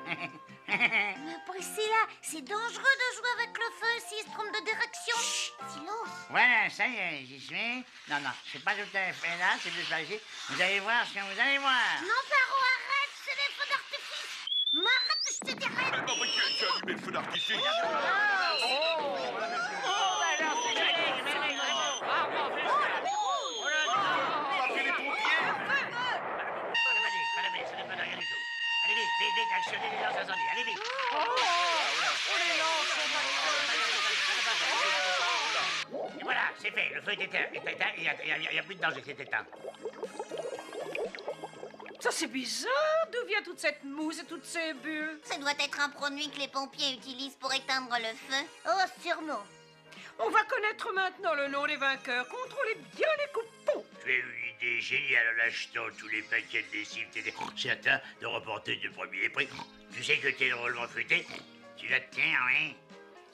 Mais Priscilla, c'est dangereux de jouer avec le feu s'il se trompe de direction. Chut, silence. Voilà, ça y est, j'y suis. Non, non, c'est pas tout à fait là, c'est plus facile. Vous allez voir ce que vous allez voir. Non, Paro, arrête, c'est des feux d'artifice. M'arrête, je te dirai. Mais non, mais qui a allumé le feu d'artifice? Allez vite, vite, vite, actionnez les lances incendies, allez vite. Et voilà, c'est fait, le feu est éteint, il n'y a plus de danger, c'est éteint. Ça, c'est bizarre. D'où vient toute cette mousse et toutes ces bulles? Ça doit être un produit que les pompiers utilisent pour éteindre le feu. Oh, sûrement. On va connaître maintenant le nom des vainqueurs. Contrôlez bien les coupons. Tu as eu une idée géniale en achetant tous les paquets de lessive. T'étais certain de remporter le premier prix. Tu sais que t'es drôlement fêté. Tu vas te taire, hein?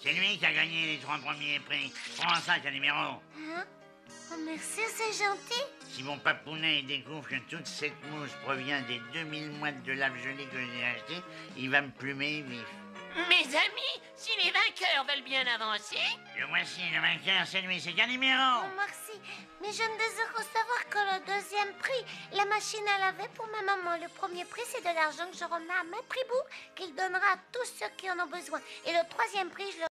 C'est lui qui a gagné les 3 premiers prix. Prends ça, Calimero. Hein? Oh, merci, c'est gentil. Si mon papounet découvre que toute cette mousse provient des 2000 moites de lave gelée que j'ai achetées, il va me plumer vif. Mes amis, si les vainqueurs veulent bien avancer... Le voici, le vainqueur, c'est lui, c'est Calimero. Oh, merci. Mais je ne désire savoir que le deuxième prix, la machine à laver pour ma maman. Le premier prix, c'est de l'argent que je remets à Maître Hibou, qu'il donnera à tous ceux qui en ont besoin. Et le troisième prix, je le